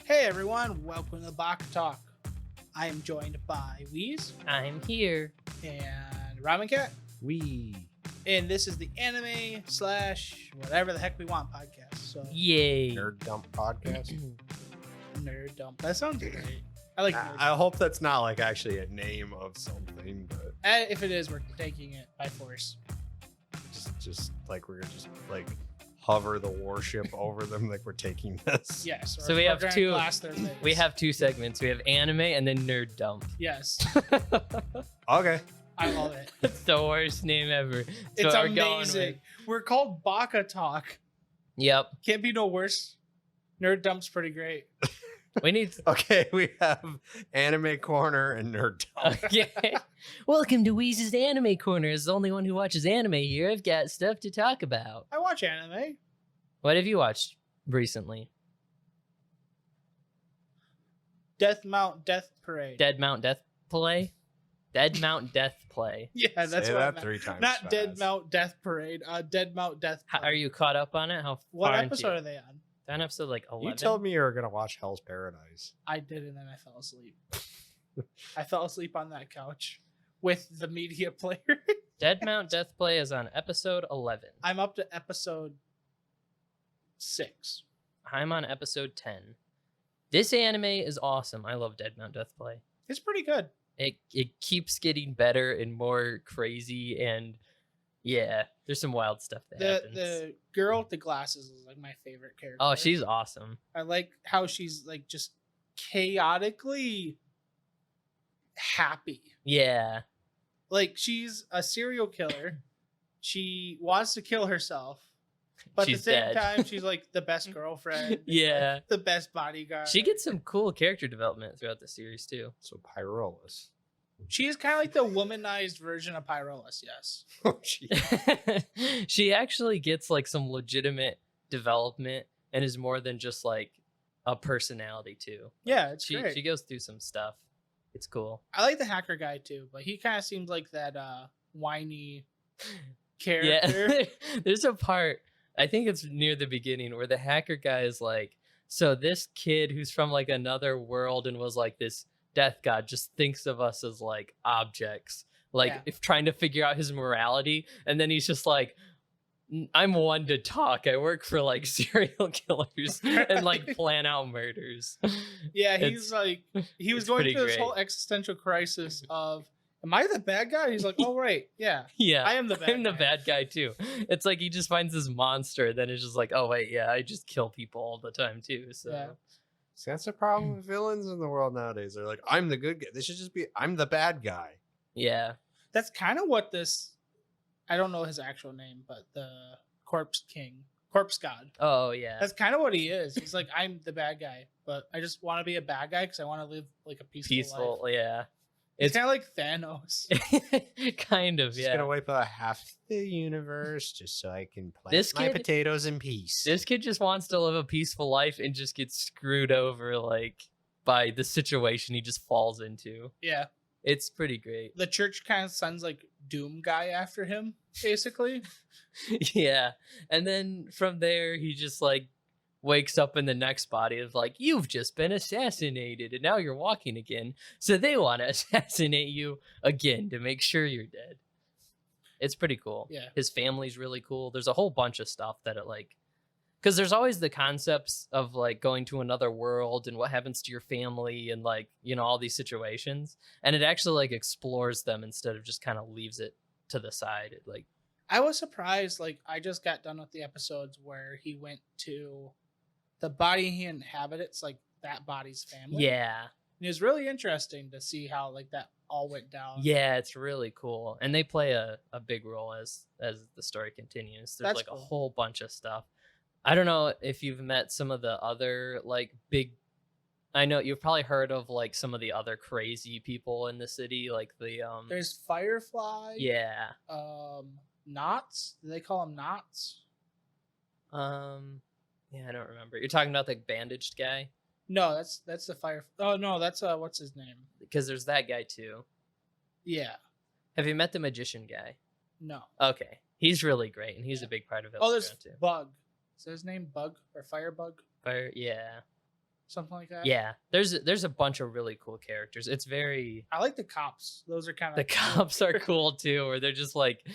Hey everyone, welcome to Baka-Talk. I am joined by Wheeze I'm here. and Ramencat, and this is the anime / whatever the heck we want podcast. So Yay. Nerd Dump podcast. Nerd dump. That sounds great. I like nerd I hope that's not like actually a name of something, but If it is, we're taking it by force. just like we're just like hover the warship over them, like we're taking this. Yes. So we have gonna two- blast their face. We have two segments. We have anime and then nerd dump. Yes. Okay. I love it. It's the worst name ever. It's It's what we're going amazing. with. We're called Baka-Talk. Yep. Can't be no worse. Nerd dump's pretty great. We need. Okay, we have anime corner and nerd dump. Okay. Welcome to Wheeze's Anime Corner. As the only one who watches anime here, I've got stuff to talk about. I watch anime. What have you watched recently? Death Mount Death Parade. Dead Mount Death Play? Dead Mount Death Play. Yeah, that's Say what I that meant. 3 times. Not fast. Dead Mount Death Parade. Dead Mount Death. How, Parade. are you caught up on it? How What far episode into are they on? on episode like 11? You told me you were gonna watch Hell's Paradise. I did, and then I fell asleep. I fell asleep on that couch with the media player. Dead Mount Death Play is on episode 11. I'm up to episode 6. I'm on episode 10. This anime is awesome. I love Dead Mount Death Play. It's pretty good. It keeps getting better and more crazy, and yeah, there's some wild stuff that happens. The girl with the glasses is like my favorite character. Oh, she's awesome. I like how she's like just chaotically happy. Yeah. Like she's a serial killer. She wants to kill herself, but at the She's same dead. time, she's like the best girlfriend. Yeah. The best bodyguard. She gets some cool character development throughout the series too. So Pyrolus. She is kind of like the womanized version of Pyrolus. Yes. Oh, gee. She actually gets like some legitimate development and is more than just like a personality too. Yeah, it's She great. goes through some stuff. It's cool. I like the hacker guy too, but he kind of seems like that whiny character. Yeah. There's a part, I think it's near the beginning, where the hacker guy is like, so this kid who's from like another world and was like this death god just thinks of us as like objects, like Yeah. if trying to figure out his morality. And then he's just like, I'm one to talk. I work for like serial killers and like plan out murders. Yeah, It's- he's like he was it's going pretty through this great. whole existential crisis of, am I the bad guy? He's like, oh right, yeah, Yeah. I am the bad I'm the guy. bad guy too. It's like he just finds this monster, then it's just like, oh wait, yeah, I just kill people all the time too. So Yeah. See, that's the problem with villains in the world nowadays. They're like, I'm the good guy. They should just be, I'm the bad guy. yeah. That's kind of what this. I don't know his actual name, but the Corpse God. Oh yeah. That's kind of what he is. He's like, I'm the bad guy, but I just want to be a bad guy because I want to live like a peaceful life. Yeah. It's kind of like Thanos. kind of, Just yeah. gonna wipe out half the universe just so I can plant This my kid- potatoes in peace. This kid just wants to live a peaceful life and just gets screwed over like by the situation he just falls into. Yeah, It's pretty great. the church kind of sends like Doom guy after him, basically. Yeah. And then from there he just like wakes up in the next body of like, you've just been assassinated and now you're walking again. So they want to assassinate you again to make sure you're dead. It's pretty cool. Yeah. His family's really cool. There's a whole bunch of stuff that it like, because there's always the concepts of like going to another world and what happens to your family and like, you know, all these situations. And it actually like explores them instead of just kind of leaves it to the side. It like, I was surprised. Like, I just got done with the episodes where he went to the body he inhabited. It's like that body's family. yeah. And it was really interesting to see how like that all went down. Yeah, it's really cool. And they play a big role as the story continues. There's That's like cool. a whole bunch of stuff. I don't know if you've met some of the other like big, I know you've probably heard of like some of the other crazy people in the city, like the There's Firefly. yeah. Knots. Do they call him Knots? Yeah, I don't remember. You're talking about the bandaged guy? No, that's the fire. Oh no, that's what's his name? Because there's that guy too. Yeah. Have you met the magician guy? No. Okay. He's really great and he's a big part of it. Oh, there's Bug. Is that his name Bug or Firebug? Fire, yeah. something like that. Yeah, there's a bunch of really cool characters. It's very I like the cops. Those are kind of the cops are cool too, where they're just like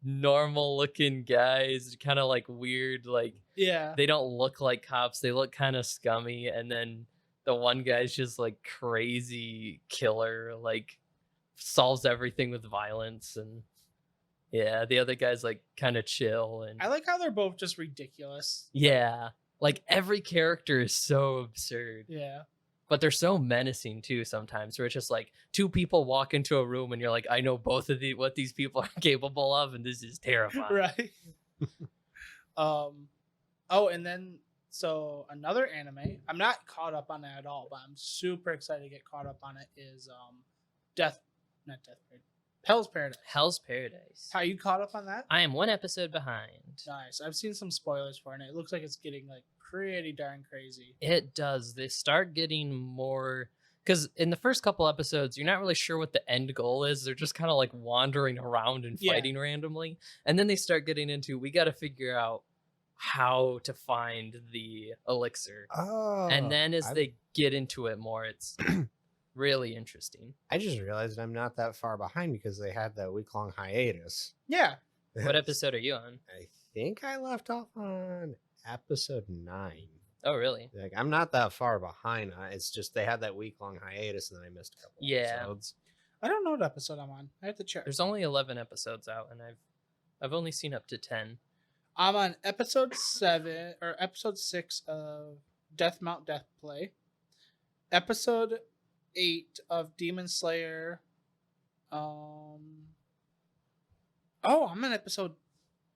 normal looking guys, kind of like weird, like Yeah. they don't look like cops. They look kind of scummy, and then the one guy's just like crazy killer, like solves everything with violence, and yeah, the other guy's like kind of chill, and I like how they're both just ridiculous. yeah, like every character is so absurd, Yeah. but they're so menacing too sometimes, where it's just like two people walk into a room and you're like, I know both of what these people are capable of, and this is terrifying. Right. Oh, and then so another anime. I'm not caught up on it at all, but I'm super excited to get caught up on it. Is Hell's Paradise. Hell's Paradise. How you caught up on that? I am one episode behind. Nice. I've seen some spoilers for it, and it looks like it's getting like pretty darn crazy. It does. They start getting more, because in the first couple episodes, you're not really sure what the end goal is. They're just kind of like wandering around and Yeah. fighting randomly. And then they start getting into, we got to figure out how to find the elixir. Oh, And then as they get into it more, it's really interesting. I just realized I'm not that far behind because they had that week-long hiatus. Yeah. What episode are you on? I think I left off on episode 9. Oh, really? Like, I'm not that far behind. It's just they had that week-long hiatus and then I missed a couple Yeah. episodes. I don't know what episode I'm on. I have to check. There's only 11 episodes out, and I've only seen up to 10. I'm on episode 6 of Death Mount Death Play. Episode 8 of Demon Slayer. I'm on episode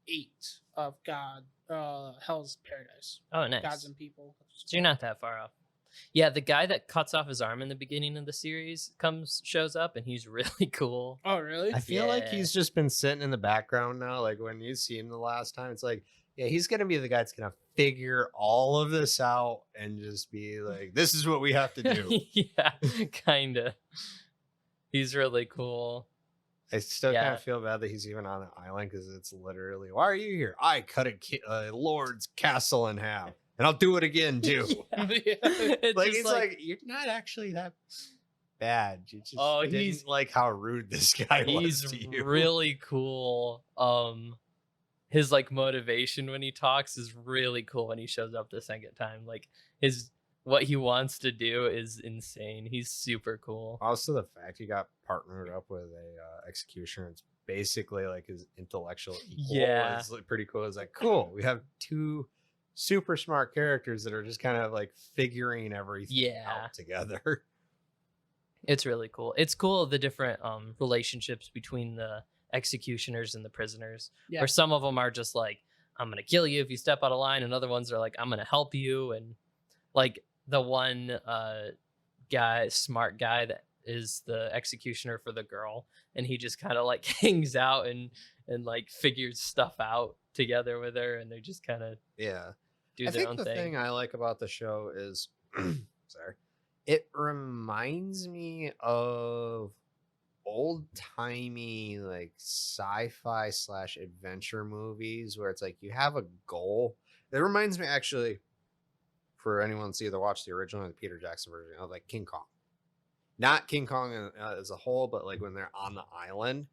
8 of Hell's Paradise. Oh, nice. Gods and People. So you're not that far off. Yeah, the guy that cuts off his arm in the beginning of the series shows up, and he's really cool. Oh, really? I feel like Yeah. he's just been sitting in the background now. Like when you see him the last time, it's like, yeah, he's gonna be the guy that's gonna figure all of this out and just be like, this is what we have to do. Yeah, kind of. He's really cool. I still Yeah. kind of feel bad that he's even on an island because it's literally, why are you here? I cut a lord's castle in half, and I'll do it again too. Yeah. Yeah. It's Like just he's like, you're not actually that bad. You just Oh, didn't he's- like how rude this guy was he's to you. really cool. His like motivation when he talks is really cool when he shows up the second time. Like what he wants to do is insane. He's super cool. Also, the fact he got partnered up with a executioner, it's basically like his intellectual equal. Yeah. It's like pretty cool. It's like, cool. We have two super smart characters that are just kind of like figuring everything Yeah. out together. It's really cool. It's cool the different relationships between the executioners and the prisoners. Yeah. Where some of them are just like, I'm gonna kill you if you step out of line, and other ones are like, I'm gonna help you. And like the one smart guy that is the executioner for the girl, and he just kind of like hangs out and like figures stuff out together with her, and they just kind of Yeah. do I their think own the thing. thing I like about the show is, sorry, it reminds me of old timey like sci-fi / adventure movies where it's like you have a goal. It reminds me actually, for anyone that's either watched the original or the Peter Jackson version, of like King Kong. Not King Kong as a whole, but like when they're on the island,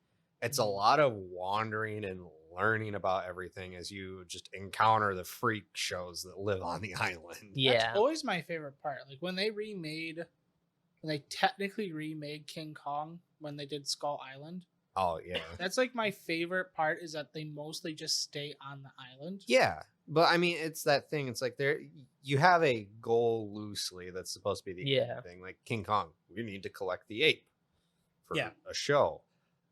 it's a lot of wandering and learning about everything as you just encounter the freak shows that live on the island. Yeah. That's always my favorite part. Like when they technically remade King Kong when they did Skull Island. Oh yeah. That's like my favorite part is that they mostly just stay on the island. Yeah. But I mean, it's that thing. It's like you have a goal loosely that's supposed to be the Yeah. thing. Like King Kong, we need to collect the ape for Yeah. a show.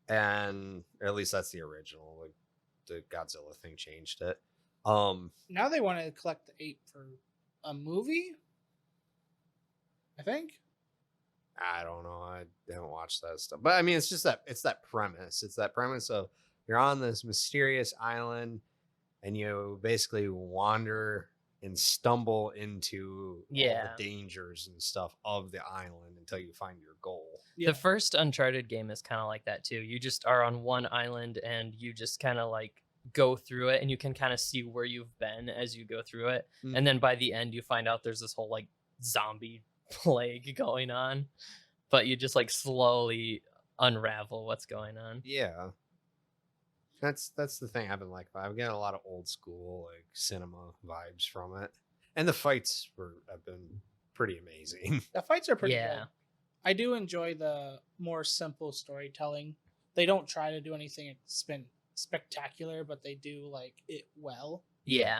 And or at least that's the original. Like the Godzilla thing changed it. Now they want to collect the ape for a movie. I think. I don't know. I haven't watched that stuff. But I mean, it's that premise. It's that premise of you're on this mysterious island and you basically wander and stumble into all Yeah. the dangers and stuff of the island until you find your goal. Yeah. The first Uncharted game is kind of like that too. You just are on one island and you just kind of like go through it, and you can kind of see where you've been as you go through it. Mm. And then by the end, you find out there's this whole like zombie plague going on, but you just like slowly unravel what's going on. Yeah. That's the thing I've been like. I'm getting a lot of old school like cinema vibes from it, and the fights have been pretty amazing. The fights are pretty Yeah. good. I do enjoy the more simple storytelling. They don't try to do anything spectacular, but they do like it well. Yeah.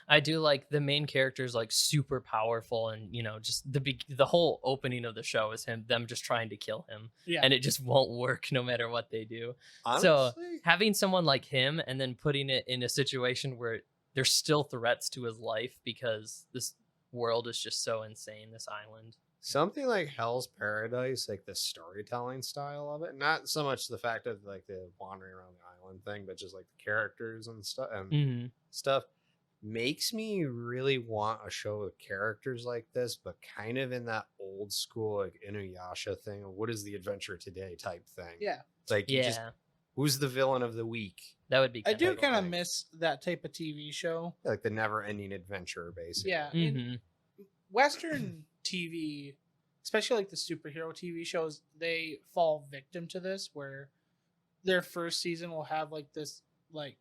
I do like the main character's like super powerful, and you know, just the whole opening of the show is them just trying to kill him, Yeah. and it just won't work no matter what they do. Honestly, So having someone like him and then putting it in a situation where there's still threats to his life because this world is just so insane, this island. something like Hell's Paradise, like the storytelling style of it, not so much the fact of like the wandering around the island thing, but just like the characters and stuff stuff makes me really want a show with characters like this, but kind of in that old school like Inuyasha thing of what is the adventure today type thing. Yeah. It's like you just, Yeah, who's the villain of the week? that would be. I do of kind of thing. miss that type of TV show. Like the never ending adventure, basically. Yeah. Mm-hmm. Western TV, especially like the superhero TV shows, they fall victim to this where their first season will have like this like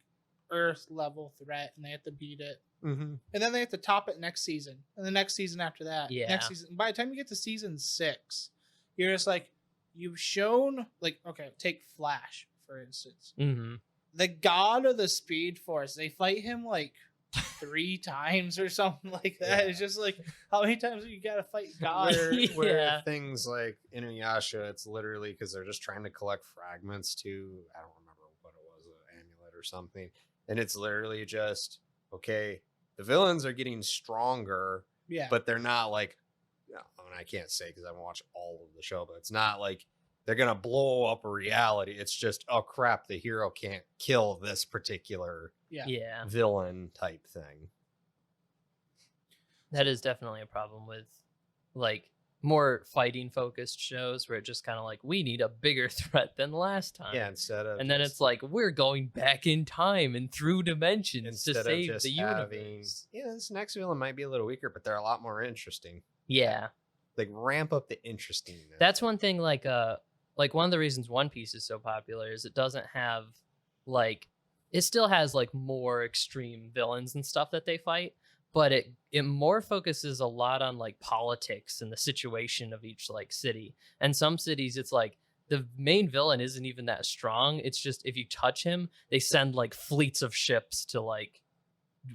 Earth level threat and they have to beat it. Mm-hmm. And then they have to top it next season. And the next season after that. Yeah. Next season. By the time you get to season 6, you're just like, you've shown like, okay, take Flash, for instance. Mm-hmm. The god of the Speed Force, they fight him like 3 times or something like that. Yeah. It's just like, how many times do you gotta fight God? Where Yeah. things like Inuyasha, it's literally because they're just trying to collect fragments to, I don't remember what it was, an amulet or something. And it's literally just, okay, the villains are getting stronger, Yeah. but they're not like, I mean, I can't say because I haven't watched all of the show, but it's not like they're going to blow up a reality. It's just, oh crap, the hero can't kill this particular Yeah, villain type thing. that is definitely a problem with like more fighting focused shows where it just kind of like, we need a bigger threat than last time. Yeah, instead of And then just- it's like, we're going back in time and through dimensions to instead of save just the having, universe. yeah, this next villain might be a little weaker, but they're a lot more interesting. Yeah. Like ramp up the interestingness. That's one thing, like one of the reasons One Piece is so popular is it doesn't have like, it still has like more extreme villains and stuff that they fight, but it more focuses a lot on like politics and the situation of each like city. And some cities it's like the main villain isn't even that strong. It's just if you touch him, they send like fleets of ships to like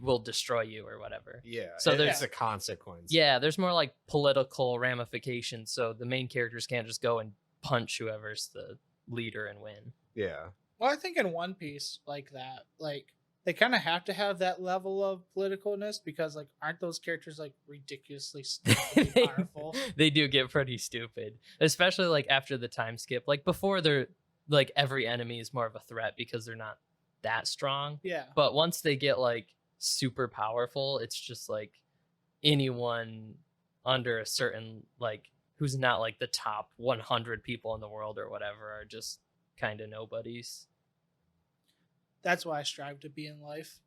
will destroy you or whatever. Yeah, So so there's- there's a consequence. Yeah, there's more like political ramifications, so the main characters can't just go and punch whoever's the leader and win. Yeah. Well, I think in One Piece, like that, like they kind of have to have that level of politicalness because, like, aren't those characters like ridiculously stupidly powerful? They do get pretty stupid, especially like after the time skip. Like before, they're like every enemy is more of a threat because they're not that strong. Yeah, But once they get like super powerful, it's just like anyone under a certain like who's not like the top 100 people in the world or whatever are just kind of nobodies. that's why I strive to be in life.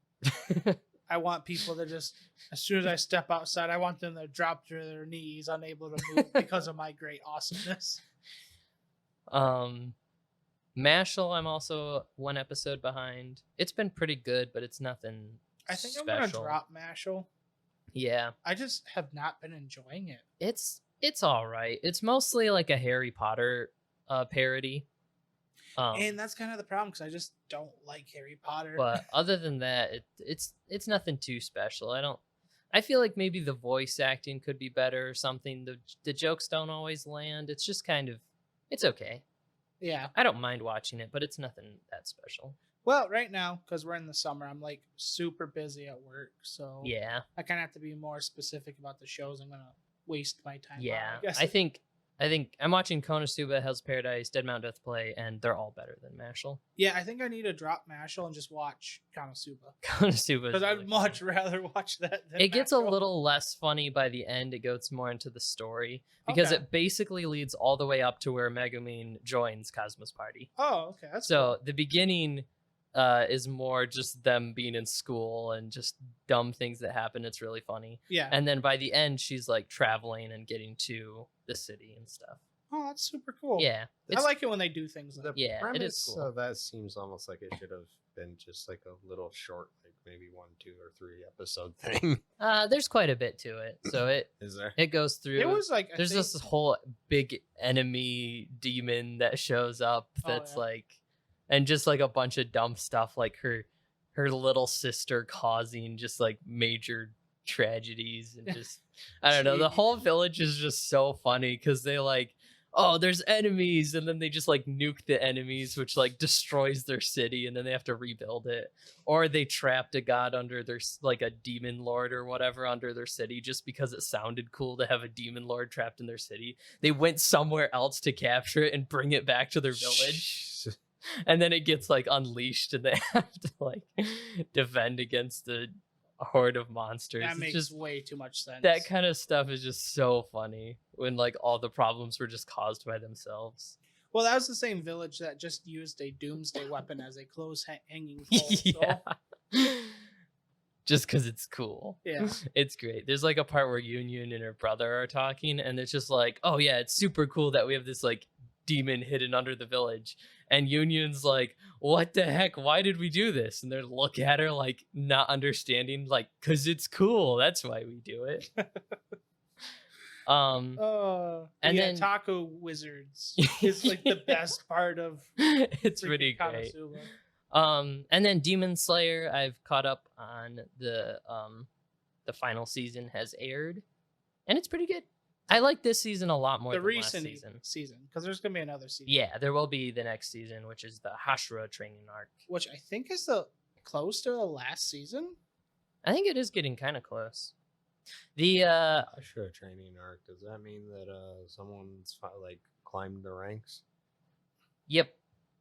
I want people to just, as soon as I step outside, I want them to drop to their knees, unable to move because of my great awesomeness. Mashal, I'm also 1 episode behind. It's been pretty good, but it's nothing I think special. I'm gonna drop Mashal. Yeah, I just have not been enjoying it. it's all right. It's mostly like a Harry Potter parody. And that's kind of the problem because I just don't like Harry Potter. But other than that, it's nothing too special. I feel like maybe the voice acting could be better or something. The jokes don't always land. It's just kind of, it's okay. yeah. I don't mind watching it, but it's nothing that special. Well, right now, because we're in the summer, I'm like super busy at work. So Yeah. I kind of have to be more specific about the shows I'm going to waste my time on. Yeah. guess. I think I'm watching Konosuba, Hell's Paradise, Dead Mount Death Play, and they're all better than Mashal. Yeah, I think I need to drop Mashal and just watch Konosuba. Konosuba. Because I'd much rather watch that than It gets a Mashal. little less funny by the end. It goes more into the story because Okay. it basically leads all the way up to where Megumin joins Cosmo's party. Oh, okay. That's So the beginning, is more just them being in school and just dumb things that happen. It's really funny. Yeah. And then by the end, she's like traveling and getting to the city and stuff. Oh, that's super cool. Yeah. I like it when they do things like The that. Yeah, it is premise cool. of that seems almost like it should have been just like a little short, like maybe 1, 2, or 3 episode thing. There's quite a bit to it. So Is there? it goes through. It was like There's this whole big enemy demon that shows up Oh, that's yeah. like, and just like a bunch of dumb stuff, like her little sister causing just like major tragedies and just I don't know. The whole village is just so funny because they like, oh, there's enemies, and then they just like nuke the enemies, which like destroys their city, and then they have to rebuild it. Or they trapped a god under their like a demon lord or whatever under their city just because it sounded cool to have a demon lord trapped in their city. They went somewhere else to capture it and bring it back to their village. And then it gets like unleashed and they have to like defend against the horde of monsters. that It's makes just way too much sense. that kind of stuff is just so funny when like all the problems were just caused by themselves. Well, that was the same village that just used a doomsday weapon as a close hanging pole. Yeah. So, Just because it's cool. yeah. It's great. There's like a part where Union and her brother are talking, and it's just like, oh yeah, it's super cool that we have this like demon hidden under the village. And Union's like, what the heck? Why did we do this? And they look at her like not understanding, like, cause it's cool. That's why we do it. And And yeah, then- Taco Wizards is like the best part of It's freaking pretty great. Konosuba. And then Demon Slayer, I've caught up on the final season has aired, and it's pretty good. I like this season a lot more The than recent last season. because there's gonna be another season. Yeah, there will be the next season, which is the Hashira training arc. which I think is the close to the last season. I think it is getting kind of close. The Sure, training arc. Does that mean that someone's like climbed the ranks? yep,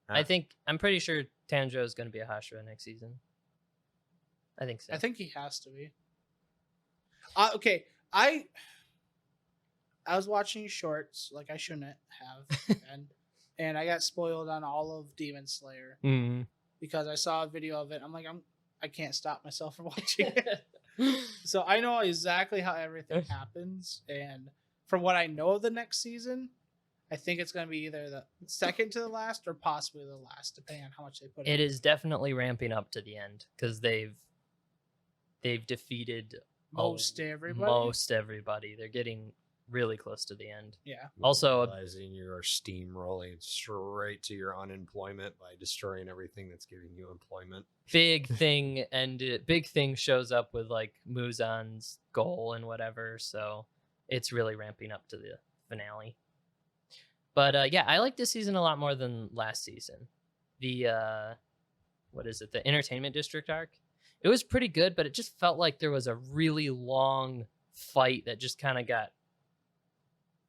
Huh? I'm pretty sure Tanjiro is going to be a Hashira next season. I think so. I think he has to be. Okay, I was watching shorts like I shouldn't have, and I got spoiled on all of Demon Slayer Mhm. because I saw a video of it. I'm like, I can't stop myself from watching it. So I know exactly how everything happens, and from what I know of the next season, I think it's going to be either the second to the last or possibly the last, depending on how much they put. It is definitely ramping up to the end because they've defeated most everybody. Most everybody. They're getting really close to the end. Yeah. Also- realizing you are steamrolling straight to your unemployment by destroying everything that's giving you employment. Big thing big thing shows up with like Muzan's goal and whatever, so it's really ramping up to the finale. But yeah, I like this season a lot more than last season. The what is it? The Entertainment District arc. It was pretty good, but it just felt like there was a really long fight that just kind of got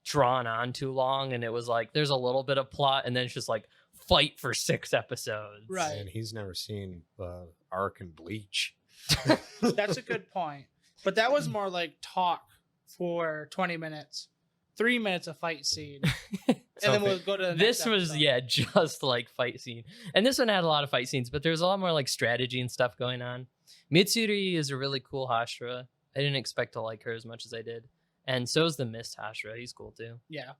drawn on too long, and it was like there's a little bit of plot and then it's just like fight for 6 episodes. Right. And he's never seen Arc and Bleach. That's a good point. But that was more like talk for 20 minutes, 3 minutes of fight scene, and then we'll go to the next This was episode. just like fight scene, and this one had a lot of fight scenes, but there was a lot more like strategy and stuff going on. Mitsuri is a really cool Hashira. I didn't expect to like her as much as I did, and so is the Mist Hashira. He's cool too. Yeah.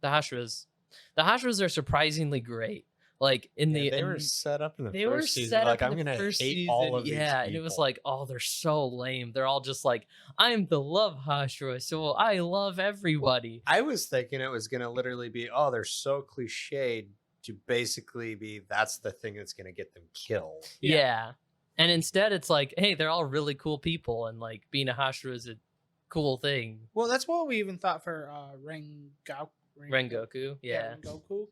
The Hashiras are surprisingly great. Like They were set up in the they were first season. set Like, up I'm in the gonna first hate season. all of these Yeah, and it was people. like, oh, they're so lame. They're all just like, I'm the love Hashira, so I love everybody. I was thinking it was gonna literally be, oh, they're so cliched to basically be that's the thing that's gonna get them killed. Yeah. And instead it's like, hey, they're all really cool people, and like being a Hashira is a cool thing. Well, that's what we even thought for Rengoku, yeah. Rengoku.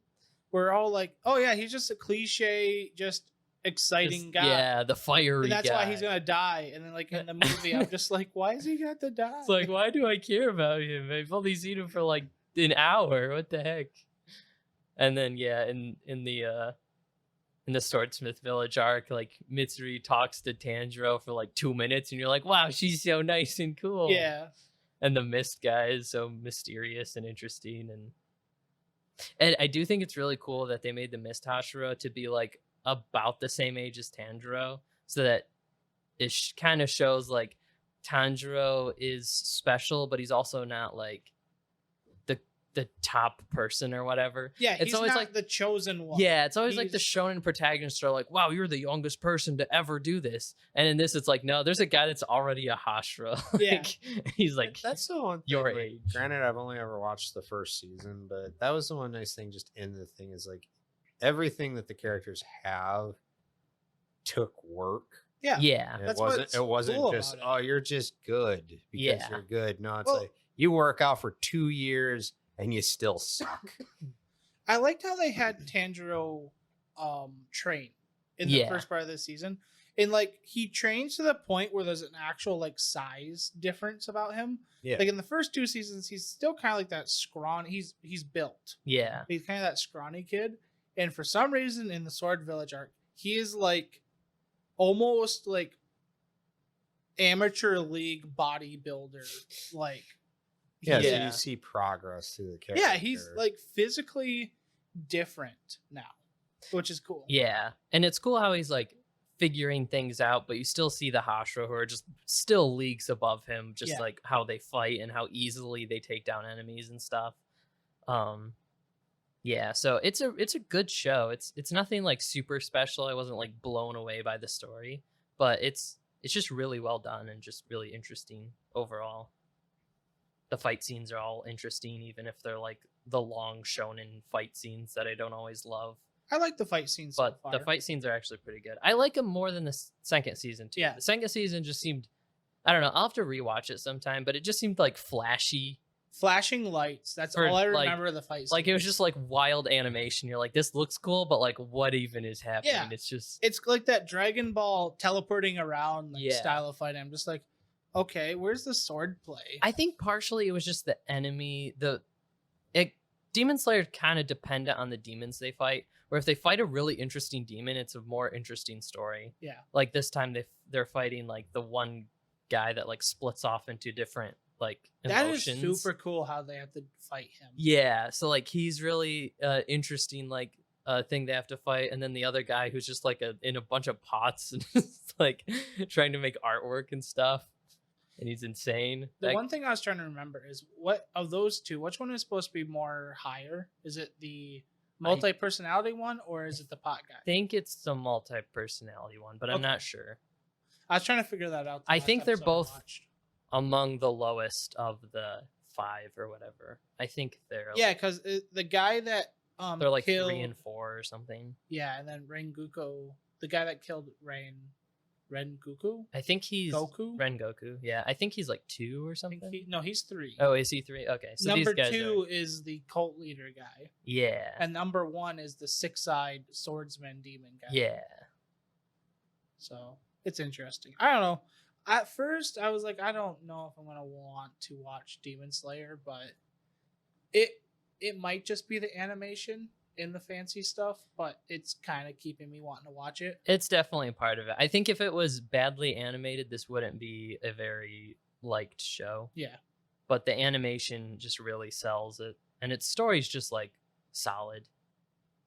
We're all like, oh yeah, he's just a cliche, just exciting Just- guy. Yeah, the fiery And that's guy. why he's gonna die. And then like in the movie, I'm just like, why is he got to die? It's like, why do I care about him? I've only seen him for like an hour. What the heck? And then yeah, in the Swordsmith Village arc, like Mitsuri talks to Tanjiro for like 2 minutes, and you're like, wow, she's so nice and cool. Yeah. And the Mist guy is so mysterious and interesting, and I do think it's really cool that they made the Mist Hashira to be like about the same age as Tanjiro, so that it kind of shows like Tanjiro is special, but he's also not like the top person or whatever. Yeah, it's he's always not like the chosen one. Yeah, it's always like the He's- shonen protagonists are like, wow, you're the youngest person to ever do this. And in this, it's like, no, there's a guy that's already a Hashira. Yeah. He's like, That's the one thing, your like, age. Granted, I've only ever watched the first season, but that was the one nice thing just in the thing is like everything that the characters have took work. Yeah. yeah. It That's wasn't what's it wasn't cool just, about it. oh, you're just good because Yeah. you're good. No, it's Well- like you work out for 2 years and you still suck. I liked how they had Tanjiro train in the Yeah. first part of the season. And like he trains to the point where there's an actual like size difference about him. Yeah. Like in the first 2 seasons, he's still kind of like that scrawny. He's built. Yeah. He's kind of that scrawny kid. And for some reason in the Sword Village arc, he is like almost like amateur league bodybuilder. Like Yeah, so Yeah. you see progress through the character. yeah, he's like physically different now, which is cool. Yeah. And it's cool how he's like figuring things out, but you still see the Hashira who are just still leagues above him, just Yeah. like how they fight and how easily they take down enemies and stuff. Yeah, so it's a good show. It's nothing like super special. I wasn't like blown away by the story, but it's just really well done and just really interesting overall. The fight scenes are all interesting, even if they're like the long shonen fight scenes that I don't always love. I like the fight scenes But so far. the fight scenes are actually pretty good. I like them more than the second season too. Yeah. The second season just seemed, I don't know, I'll have to rewatch it sometime, but it just seemed like flashy. Flashing lights. That's For, all I like- remember of the fight scenes. Like it was just like wild animation. You're like, this looks cool, but like what even is happening? Yeah. It's just It's like that Dragon Ball teleporting around like Yeah. style of fight. I'm just like, okay, where's the sword play? I think partially it was just the enemy. Demon Slayer kind of dependent on the demons they fight. Where if they fight a really interesting demon, it's a more interesting story. Yeah. Like this time they're fighting like the one guy that like splits off into different like That is emotions. super cool how they have to fight him. Yeah, so like he's really interesting like thing they have to fight, and then the other guy who's just like in a bunch of pots and just, like trying to make artwork and stuff, and he's insane. The Like, one thing I was trying to remember is what of those two, which one is supposed to be more higher? Is it the multi-personality one or is it the pot guy? I think it's the multi-personality one, but I'm Okay. not sure. I was trying to figure that out. the I last think they're episode I both watched. Among the lowest of the 5 or whatever. I think they're Yeah, because the guy that they're like killed, 3 and 4 or something. yeah, and then Rengoku, the guy that killed Rengoku, I think he's Goku. Rengoku. Yeah, I think he's like 2 or I think something. no, he's 3. Oh, is he 3? Okay, so Number these guys 2 are, is the cult leader guy, yeah, and number 1 is the 6-eyed swordsman demon guy. yeah. So it's interesting. I don't know. At first, I was like, I don't know if I'm gonna want to watch Demon Slayer, but it might just be the animation in the fancy stuff, but it's kind of keeping me wanting to watch it. It's definitely a part of it. I think if it was badly animated, this wouldn't be a very liked show. Yeah, But the animation just really sells it, and its story's just like solid.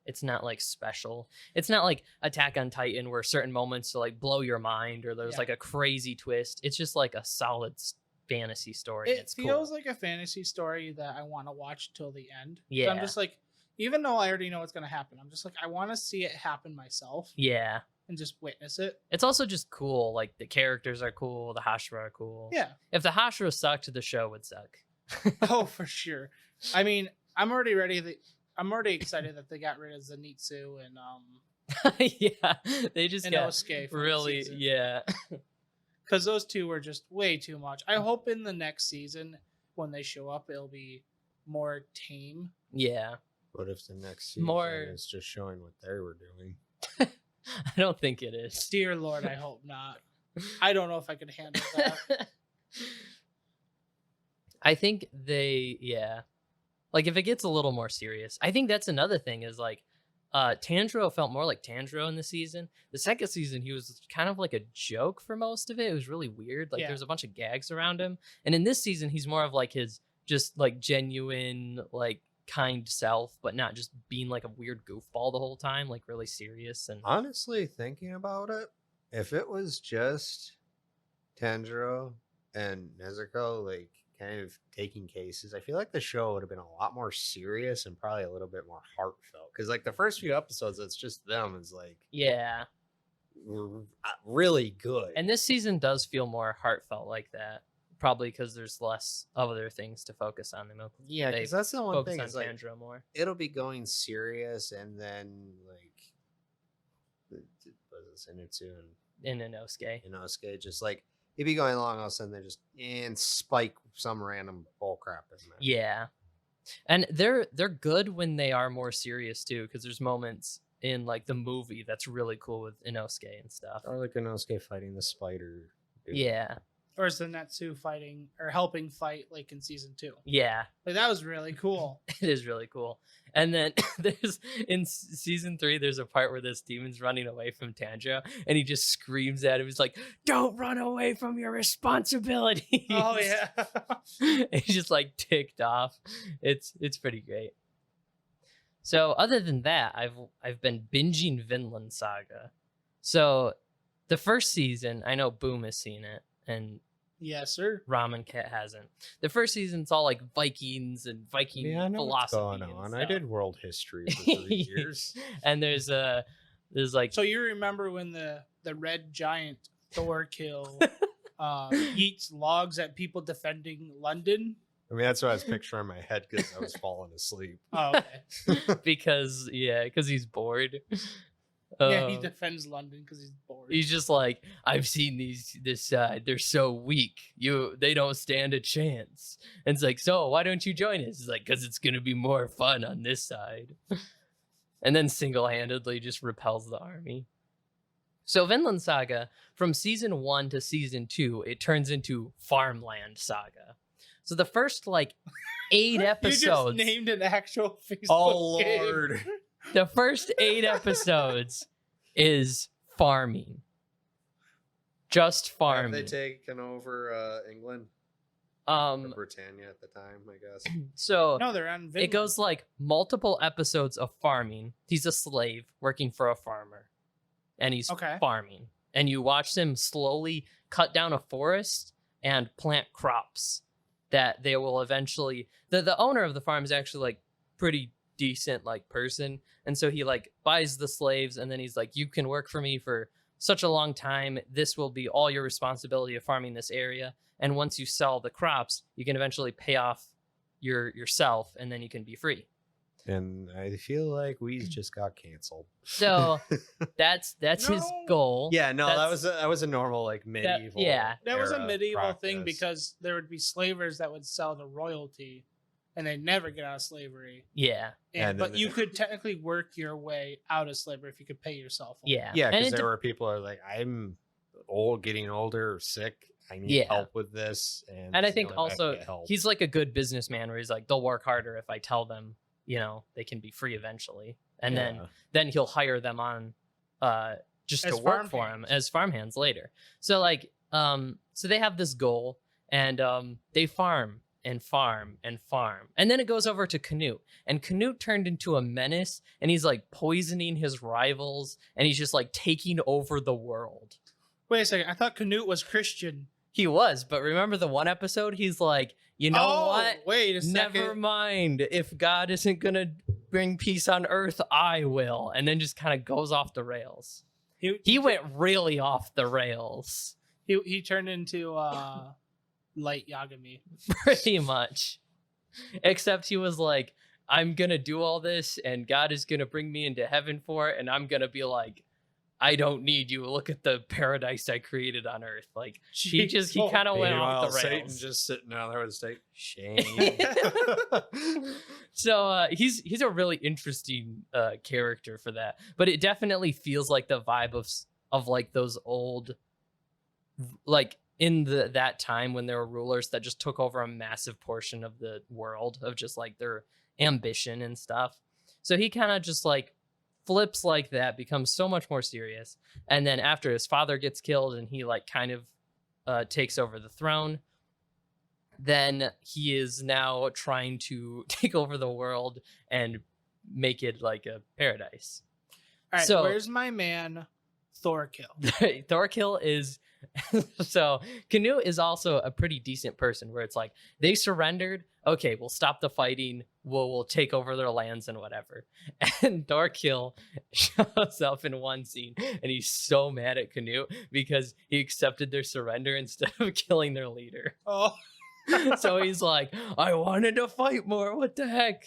It's not like special. It's not like Attack on Titan where certain moments to like blow your mind or there's Yeah. like a crazy twist. It's just like a solid fantasy story. and it it's feels cool. like a fantasy story that I want to watch till the end. So Yeah. I'm just like, even though I already know what's gonna happen, I'm just like, I want to see it happen myself Yeah. and just witness it. It's also just cool. Like the characters are cool. The Hashira are cool. Yeah. If the Hashira sucked, the show would suck. Oh, for sure. I mean, I'm already ready. I'm already excited that they got rid of Zenitsu and Yeah. They just and got Osuke from really, yeah. because those two were just way too much. I hope in the next season when they show up, it'll be more tame. Yeah. What if the next season More- is just showing what they were doing? I don't think it is. Dear Lord, I hope not. I don't know if I could handle that. I think yeah. Like if it gets a little more serious, I think that's another thing is like Tanjiro felt more like Tanjiro in the season. The second season, he was kind of like a joke for most of it. It was really weird. Like Yeah. there was a bunch of gags around him. And in this season, he's more of like his just like genuine, like kind self, but not just being like a weird goofball the whole time, like really serious. And Honestly, thinking about it, if it was just Tanjiro and Nezuko, like kind of taking cases, I feel like the show would have been a lot more serious and probably a little bit more heartfelt. Because like the first few episodes, it's just them is like yeah, really good. and this season does feel more heartfelt like that, probably because there's less other things to focus on. Yeah, they because that's the one focus thing. on Is like Tanjiro more. it'll be going serious, and then like what is this, Inutsu In Inosuke. and Inosuke just like it'd be going along, all of a sudden they just and spike some random bull crap in there. Yeah, and they're good when they are more serious too, because there's moments in like the movie that's really cool with Inosuke and stuff. Or like Inosuke fighting the spider. Dude. Yeah, Or is the Netsu fighting or helping fight like in season 2? yeah, Like that was really cool. it is really cool. And then there's in season 3, there's a part where this demon's running away from Tanjiro, and he just screams at him. He's like, "Don't run away from your responsibilities!" Oh yeah. And he's just like ticked off. It's pretty great. So other than that, I've been binging Vinland Saga. So the first season, I know Boom has seen it, and Yes, sir. Ramencat hasn't. The first season's all like Vikings and Viking Yeah, I know what's philosophy. going and on. I stuff. did world history for 3 years. And there's like So you remember when the red giant Thorkill eats logs at people defending London? I mean, that's what I was picturing in my head because I was falling asleep. Oh, okay. because he's bored. Yeah, he defends London because he's bored. He's just like, I've seen this side. They're so weak. They don't stand a chance. And it's like, so why don't you join us? It's like, because it's gonna be more fun on this side. And then single-handedly just repels the army. So Vinland Saga, from season 1 to season 2, it turns into Farmland Saga. So the first like 8 episodes. You just named an actual Facebook Oh, game. Lord. The first 8 episodes is farming. Just Have farming. they taken over England? Or Britannia at the time, I guess. So No, they're on Vinland. it goes like multiple episodes of farming. He's a slave working for a farmer, and he's Okay. farming. And you watch him slowly cut down a forest and plant crops that they will eventually. The owner of the farm is actually like pretty decent like person, and so he like buys the slaves, and then he's like, you can work for me for such a long time. This will be all your responsibility of farming this area, and once you sell the crops, you can eventually pay off yourself, and then you can be free. And I feel like we just got canceled. So that's his No. goal. Yeah, no, That's- that was a normal like medieval. yeah. That was a era medieval thing practice. because there would be slavers that would sell to royalty, and they'd never get out of slavery. Yeah, And But then you could technically work your way out of slavery if you could pay yourself. for it. yeah, Yeah, And because it there were people who are like, I'm old, getting older, sick. I need Yeah. help with this. And And I it's the think only way also get help. he's like a good businessman where he's like, they'll work harder if I tell them, they can be free eventually. And Yeah. then he'll hire them on just As to work farm for him hands. as farmhands later. So like so they have this goal, and they farm and farm and farm. And then it goes over to Canute. And Canute turned into a menace, and he's like poisoning his rivals, and he's just like taking over the world. Wait a second. I thought Canute was Christian. He was, but remember the one episode? He's like, you know what? Wait a second. Never mind. If God isn't going to bring peace on earth, I will. And then just kind of goes off the rails. He went really off the rails. He turned into Light Yagami. Pretty much. Except he was like, I'm going to do all this, and God is going to bring me into heaven for it. And I'm going to be like, I don't need you. Look at the paradise I created on earth. Like, he kind of went off the Satan rails. just sitting down there with his steak. Shame. So he's a really interesting character for that, but it definitely feels like the vibe of like those old, like in that time when there were rulers that just took over a massive portion of the world of just like their ambition and stuff. So he kind of just like flips like that, becomes so much more serious, and then after his father gets killed and he like kind of takes over the throne, then he is now trying to take over the world and make it like a paradise. All right, So- where's my man Thorkill? Thorkill is so Canute is also a pretty decent person where it's like they surrendered. Okay, we'll stop the fighting. We'll take over their lands and whatever. And Thorkill shows up in one scene and he's so mad at Canute because he accepted their surrender instead of killing their leader. Oh, So he's like, I wanted to fight more. What the heck?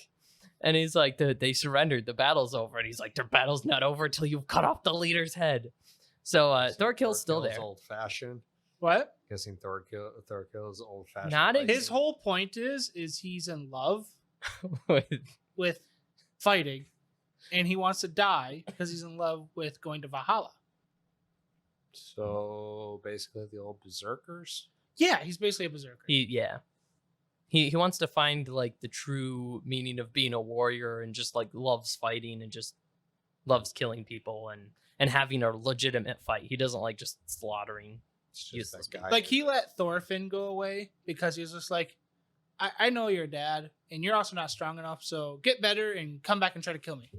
And he's like, they surrendered. The battle's over. And he's like, their battle's not over until you've cut off the leader's head. So Thorkill's still there. Old fashioned. what? Guessing Thorkill is old fashioned. Not a- His whole point is he's in love With- with fighting, and he wants to die because he's in love with going to Valhalla. So basically, the old berserkers. Yeah, he's basically a berserker. He wants to find like the true meaning of being a warrior and just like loves fighting and just loves killing people and having a legitimate fight. He doesn't like just slaughtering. It's just Useless that guy. Like he let Thorfinn go away because he was just like, I know you're dad, and you're also not strong enough, so get better and come back and try to kill me.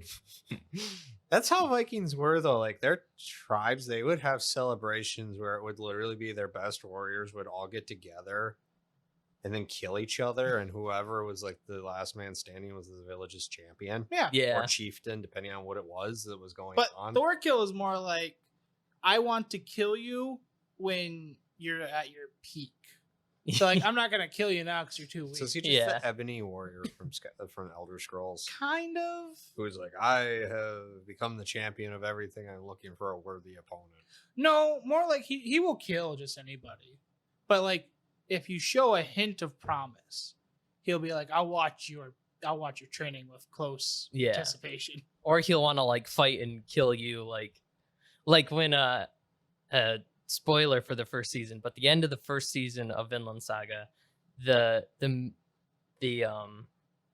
That's how Vikings were, though. Like their tribes, they would have celebrations where it would literally be their best warriors would all get together and then kill each other, and whoever was like the last man standing was the village's champion Yeah. Yeah. or chieftain, depending on what it was that was going But on. Thorkill is more like, I want to kill you when you're at your peak. So like, I'm not gonna kill you now because you're too weak. So is he just Yeah. the ebony warrior from Elder Scrolls? Kind of. Who's like, I have become the champion of everything. I'm looking for a worthy opponent. No, more like he will kill just anybody. But like, if you show a hint of promise, he'll be like, I'll watch your training with close Yeah. anticipation. Or he'll want to like fight and kill you like when spoiler for the first season, but the end of the first season of Vinland Saga, the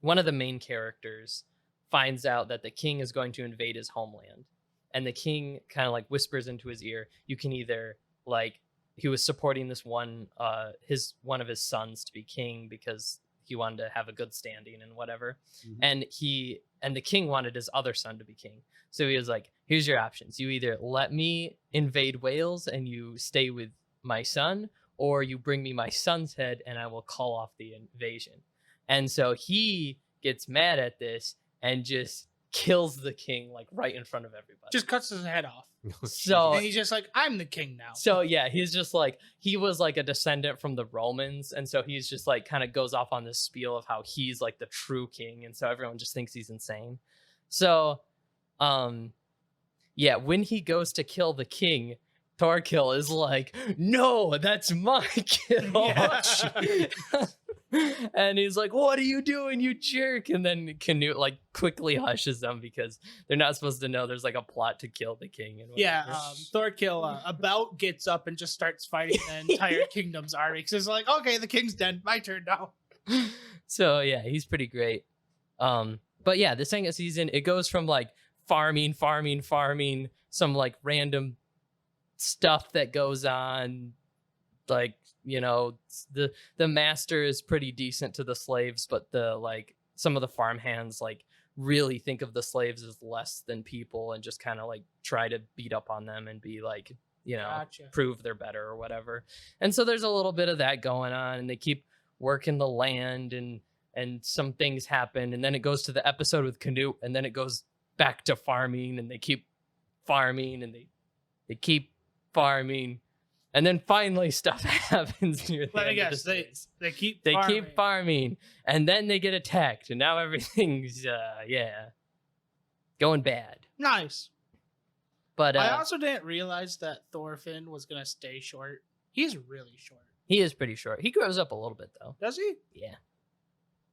one of the main characters finds out that the king is going to invade his homeland, and the king kind of like whispers into his ear, you can either like, he was supporting this one of his sons to be king because he wanted to have a good standing and whatever. Mhm. And the king wanted his other son to be king. So he was like, here's your options. You either let me invade Wales and you stay with my son, or you bring me my son's head and I will call off the invasion. And so he gets mad at this and just kills the king like right in front of everybody. Just cuts his head off. So And he's just like, I'm the king now. so yeah, he's just like, he was like a descendant from the Romans, and so he's just like kind of goes off on this spiel of how he's like the true king, and so everyone just thinks he's insane. So yeah, when he goes to kill the king, Thorkill is like, no, that's my kill. Yeah. And he's like, what are you doing, you jerk? And then Canute like quickly hushes them because they're not supposed to know there's like a plot to kill the king. And Yeah, whatever. Thorkill about gets up and just starts fighting the entire kingdom's army. Because it's like, okay, the king's dead. My turn now. So yeah, he's pretty great. But yeah, the second season, it goes from like farming, some like random stuff that goes on, like, you know, the master is pretty decent to the slaves, but the like some of the farmhands like really think of the slaves as less than people and just kind of like try to beat up on them and be like, you know, Gotcha. prove they're better or whatever. And so there's a little bit of that going on, and they keep working the land, and some things happen, and then it goes to the episode with Canute, and then it goes back to farming, and they keep farming, and they keep farming, and then finally stuff happens near the Let me end of guess. the series. They keep They farming. keep farming, and then they get attacked, and now everything's going bad. Nice. But I also didn't realize that Thorfinn was going to stay short. He's really short. he is pretty short. He grows up a little bit though. Does he? Yeah,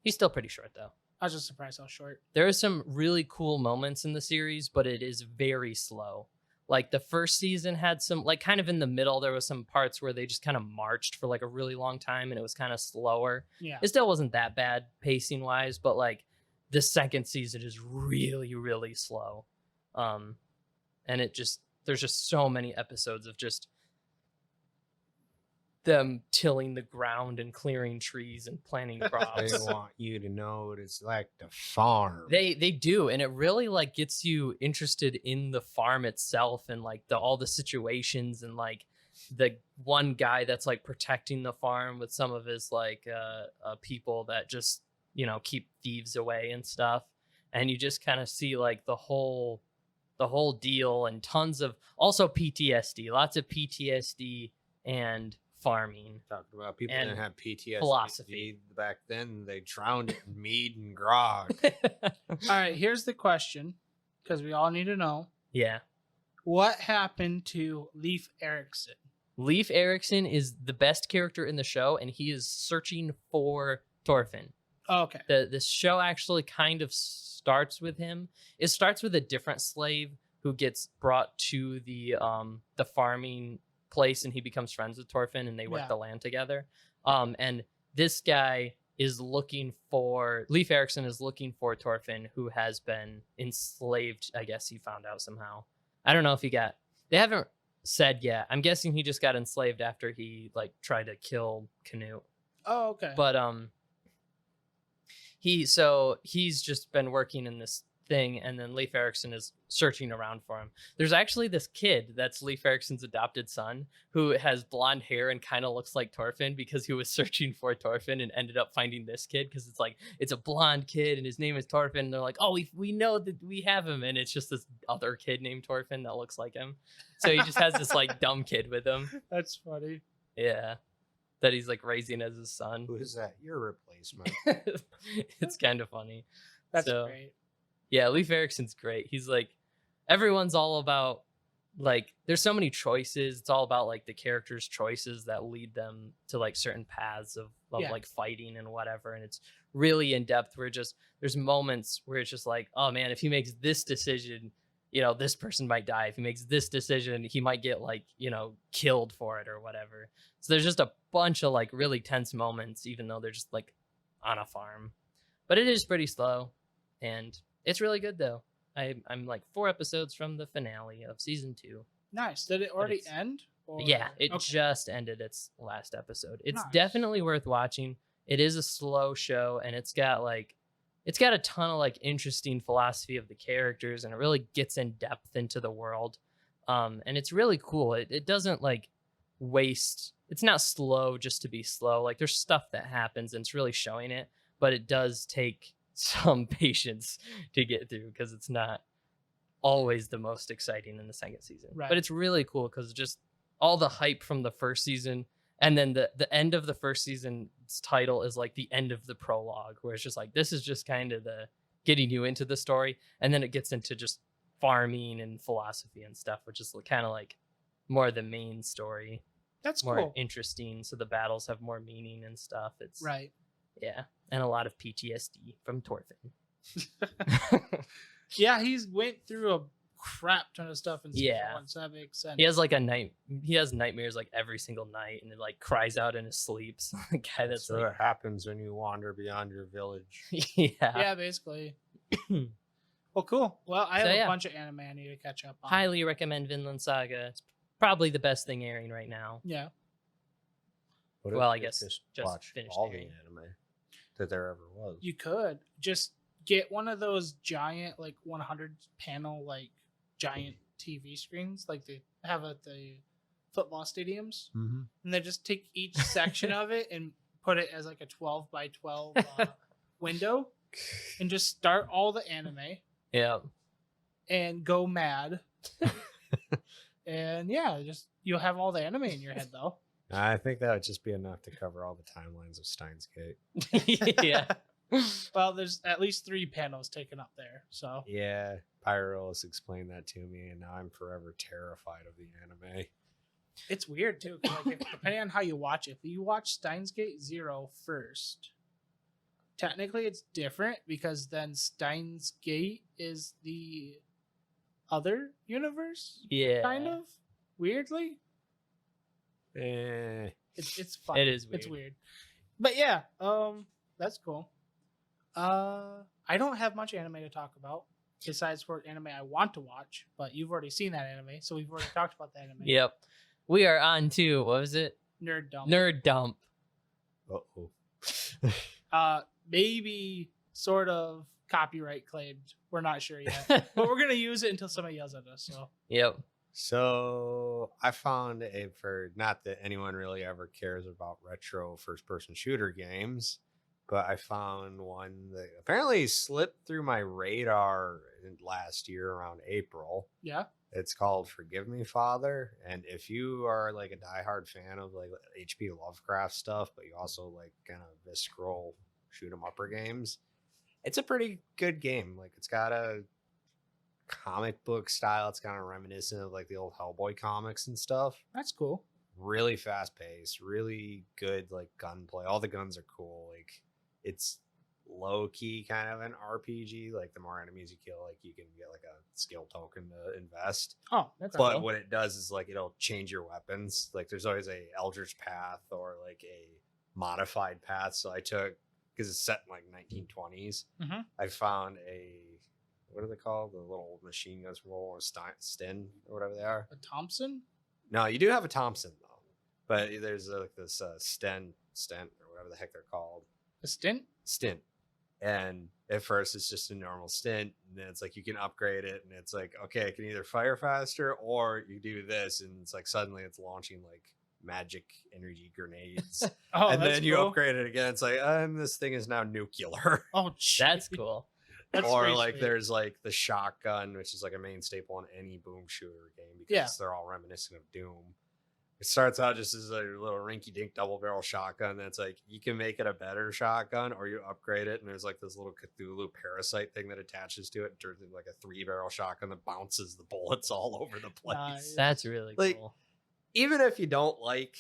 he's still pretty short though. I was just surprised how short. There are some really cool moments in the series, but it is very slow. Like the first season had some, like kind of in the middle, there was some parts where they just kind of marched for like a really long time and it was kind of slower. Yeah. It still wasn't that bad pacing wise, but like the second season is really, really slow. And it just, there's just so many episodes of just them tilling the ground and clearing trees and planting They crops. want you to know what it's like to farm. They do, and it really like gets you interested in the farm itself and like all the situations, and like the one guy that's like protecting the farm with some of his like people that just, you know, keep thieves away and stuff. And you just kind of see like the whole deal, and tons of also PTSD, lots of PTSD and farming. Talking about people and that had PTSD philosophy. back then, they drowned it in mead and grog. All right, here's the question, because we all need to know. Yeah. What happened to Leif Erikson? Leif Erikson is the best character in the show, and he is searching for Thorfinn. Oh, okay. The show actually kind of starts with him. It starts with a different slave who gets brought to the farming place, and he becomes friends with Thorfinn, and they work the land together. And this guy is looking for Leif Erikson is looking for Thorfinn, who has been enslaved. I guess he found out somehow. I don't know if he got. They haven't said yet. I'm guessing he just got enslaved after he like tried to kill Canute. Oh, okay. But he's just been working in this thing, and then Leif Erikson is searching around for him. There's actually this kid that's Leif Erikson's adopted son who has blonde hair and kind of looks like Thorfinn, because he was searching for Thorfinn and ended up finding this kid, because it's like it's a blonde kid and his name is Thorfinn, and they're like, oh, we know that we have him, and it's just this other kid named Thorfinn that looks like him. So he just has this like dumb kid with him. That's funny. Yeah. That he's like raising as his son. Who is that? Your replacement. It's kind of funny. That's great. Yeah, Leif Erikson's great. He's like, everyone's all about like, there's so many choices. It's all about like the characters' choices that lead them to like certain paths of like fighting and whatever. And it's really in depth, where there's moments where it's just like, oh man, if he makes this decision, you know, this person might die. If he makes this decision, he might get like, you know, killed for it or whatever. So there's just a bunch of like really tense moments, even though they're just like on a farm. But it is pretty slow, and it's really good though. I'm like 4 episodes from the finale of season 2. Nice. Did it already end? Or... Yeah, it just ended its last episode. It's definitely worth watching. It is a slow show, and it's got a ton of like interesting philosophy of the characters, and it really gets in depth into the world. And it's really cool. It doesn't like waste. It's not slow just to be slow. Like there's stuff that happens, and it's really showing it, but it does take some patience to get through, because it's not always the most exciting in the second season. Right. But it's really cool because just all the hype from the first season, and then the end of the first season's title is like the end of the prologue, where it's just like, this is just kind of the getting you into the story, and then it gets into just farming and philosophy and stuff, which is kind of like more the main story. That's more cool. Interesting, so the battles have more meaning and stuff. It's right. Yeah, and a lot of PTSD from Thorfinn. Yeah, he's went through a crap ton of stuff in season 1, so that makes sense. He has like he has nightmares like every single night, and it like cries out in his sleep. So the guy that's so like, it happens when you wander beyond your village. Yeah, basically. Well, cool. Well, I have a bunch of anime I need to catch up on. Highly recommend Vinland Saga. It's probably the best thing airing right now. Yeah. Well, I guess just finished all airing. the anime that there ever was. You could just get one of those giant, like 100 panel, like giant TV screens, like they have at the football stadiums, and then just take each section of it and put it as like a 12 by 12 window, and just start all the anime. Yeah. And go mad. And yeah, just you'll have all the anime in your head though. I think that would just be enough to cover all the timelines of Steins Gate. Yeah. Well, there's at least 3 panels taken up there. So yeah, Pyrolis explained that to me, and now I'm forever terrified of the anime. It's weird too, 'cause like depending on how you watch it. If you watch Steins Gate 0 first, technically it's different, because then Steins Gate is the other universe. Yeah. Kind of weirdly. It's fun. It is weird. It's weird. But yeah, that's cool. I don't have much anime to talk about besides for anime I want to watch, but you've already seen that anime, so we've already talked about the anime. Yep. We are on to, what was it? Nerd Dump. Nerd Dump. Uh-oh. Maybe sort of copyright claimed. We're not sure yet, but we're gonna use it until somebody yells at us. So Yep. So I found for not that anyone really ever cares about retro first-person shooter games, but I found one that apparently slipped through my radar last year around April. yeah, It's called Forgive Me, Father. And if you are like a diehard fan of like HP Lovecraft stuff, but you also like kind of visceral shoot 'em upper games, it's a pretty good game. Like it's got a comic book style. It's kind of reminiscent of like the old Hellboy comics and stuff. that's cool. Really fast paced, really good like gunplay. All the guns are cool. Like it's low key kind of an RPG. Like the more enemies you kill, like you can get like a skill token to invest. Oh, that's But cool. what it does is like it'll change your weapons. Like there's always a Eldritch path or like a modified path. So I took, because it's set in like 1920s. Mhm. I found what are they called? The little machine guns from World War Sten or whatever they are. A Thompson? No, you do have a Thompson though, but there's like this stent or whatever the heck they're called. A stint? Stint. And at first it's just a normal stint, and then it's like you can upgrade it, and it's like, okay, I can either fire faster or you do this, and it's like suddenly it's launching like magic energy grenades. Oh, And that's then you cool. upgrade it again, it's like, this thing is now nuclear. Oh, shit. That's cool. That's Or pretty like sweet. there's like the shotgun, which is like a main staple in any boom shooter game because Yeah. they're all reminiscent of Doom. It starts out just as a little rinky dink double barrel shotgun. That's like you can make it a better shotgun or you upgrade it, and there's like this little Cthulhu parasite thing that attaches to it and turns into like a 3-barrel shotgun that bounces the bullets all over the place. Nice. That's really Like, cool. Even if you don't like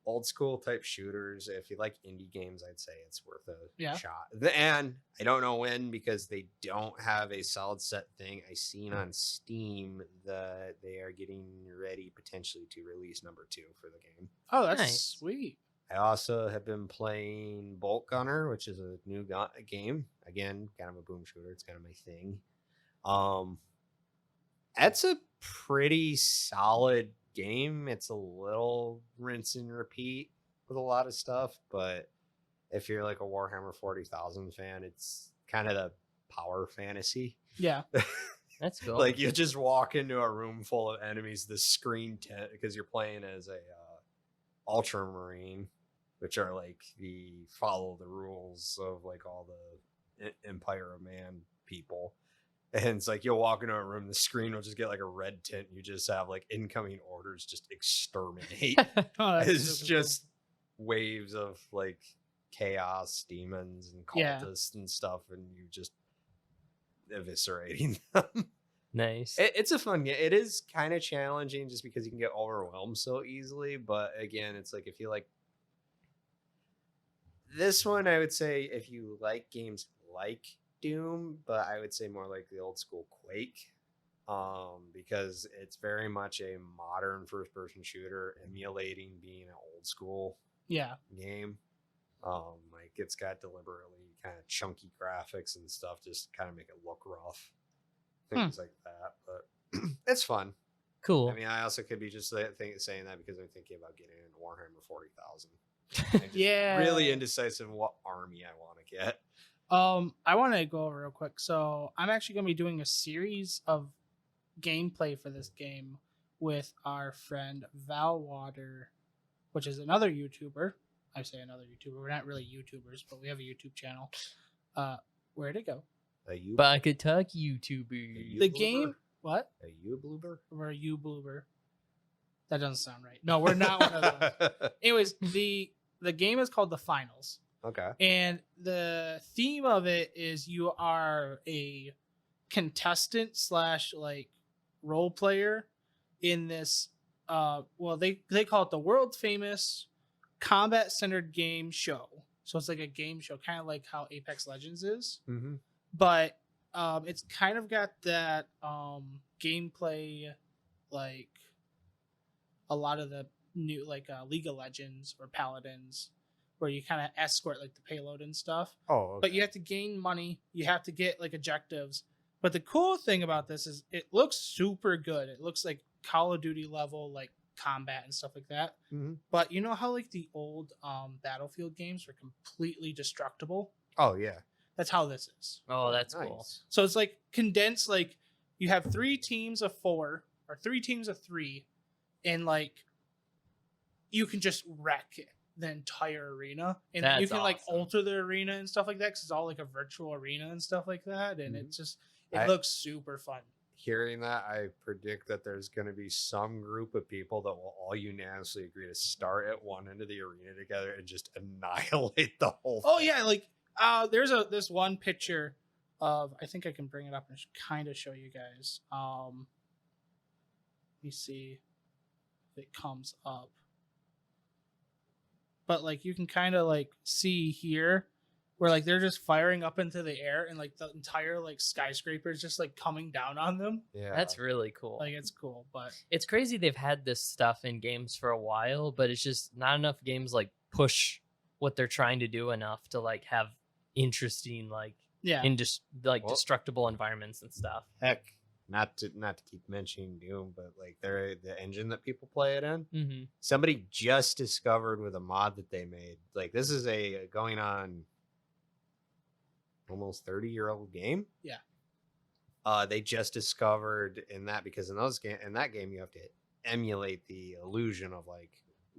old school type shooters, if you like indie games, I'd say it's worth a shot. And I don't know when, because they don't have a solid set thing. I seen on Steam that they are getting ready potentially to release number 2 for the game. Oh, that's Nice. sweet. I also have been playing Bolt Gunner, which is a new game. Again, kind of a boom shooter. It's kind of my thing. That's a pretty solid game. It's a little rinse and repeat with a lot of stuff, but if you're like a Warhammer 40,000 fan, it's kind of the power fantasy. Yeah. That's cool. Like you just walk into a room full of enemies, the screen tent, because you're playing as a ultramarine, which are like the follow the rules of like all the Empire of Man people. And it's like you'll walk into a room, the screen will just get like a red tint. You just have like incoming orders, just exterminate. Oh, that's It's super just waves of like chaos, demons, and Yeah. cultists and stuff, and you just eviscerating them. Nice. It's a fun game. It is kind of challenging just because you can get overwhelmed so easily. But again, it's like if you like this one, I would say if you like games like Doom, but I would say more like the old school Quake, because it's very much a modern first person shooter emulating being an old school Yeah. game. Like it's got deliberately kind of chunky graphics and stuff, just kind of make it look rough, things like that. But it's fun. Cool. I mean, I also could be just saying that because I'm thinking about getting into Warhammer 40,000. Yeah. Really indecisive what army I want to get. I want to go over real quick. So I'm actually going to be doing a series of gameplay for this game with our friend Valwater, which is another YouTuber. I say another YouTuber. We're not really YouTubers, but we have a YouTube channel. Where'd it go? Baka-Talk YouTuber. The game. What? A you bloober? We're a U-Bloober. That doesn't sound right. No, we're not one of those. Anyways, the game is called The Finals. Okay. And the theme of it is you are a contestant / like role player in this they call it the world famous combat centered game show. So it's like a game show, kind of like how Apex Legends is. Mm-hmm. But it's kind of got that gameplay like a lot of the new like League of Legends or Paladins, where you kind of escort like the payload and stuff. Oh, okay. But you have to gain money. You have to get like objectives. But the cool thing about this is it looks super good. It looks like Call of Duty level, like combat and stuff like that. Mhm. But you know how like the old Battlefield games were completely destructible? Oh yeah. That's how this is. Oh, that's cool. Nice. So it's like condensed, like you have 3 teams of 4 or 3 teams of 3, and like you can just wreck the entire arena, and you That's can like awesome. alter the arena and stuff like that because it's all like a virtual arena and stuff like that, and Mhm. it looks super fun. Hearing that, I predict that there's going to be some group of people that will all unanimously agree to start at one end of the arena together and just annihilate the whole Oh thing. yeah, like there's this one picture of, I think I can bring it up and kind of show you guys. Let me see if it comes up. But like you can kind of like see here where like they're just firing up into the air and like the entire like skyscraper is just like coming down on them. Yeah. That's really cool. Like it's cool, but It's crazy they've had this stuff in games for a while, but it's just not enough games like push what they're trying to do enough to like have interesting like yeah. Well- destructible environments and stuff. Heck, not to keep mentioning Doom, but like the engine that people play it in. Mm-hmm. Somebody just discovered with a mod that they made. Like this is a going on almost 30-year-old game. Yeah. They just discovered in that, because in that game you have to emulate the illusion of like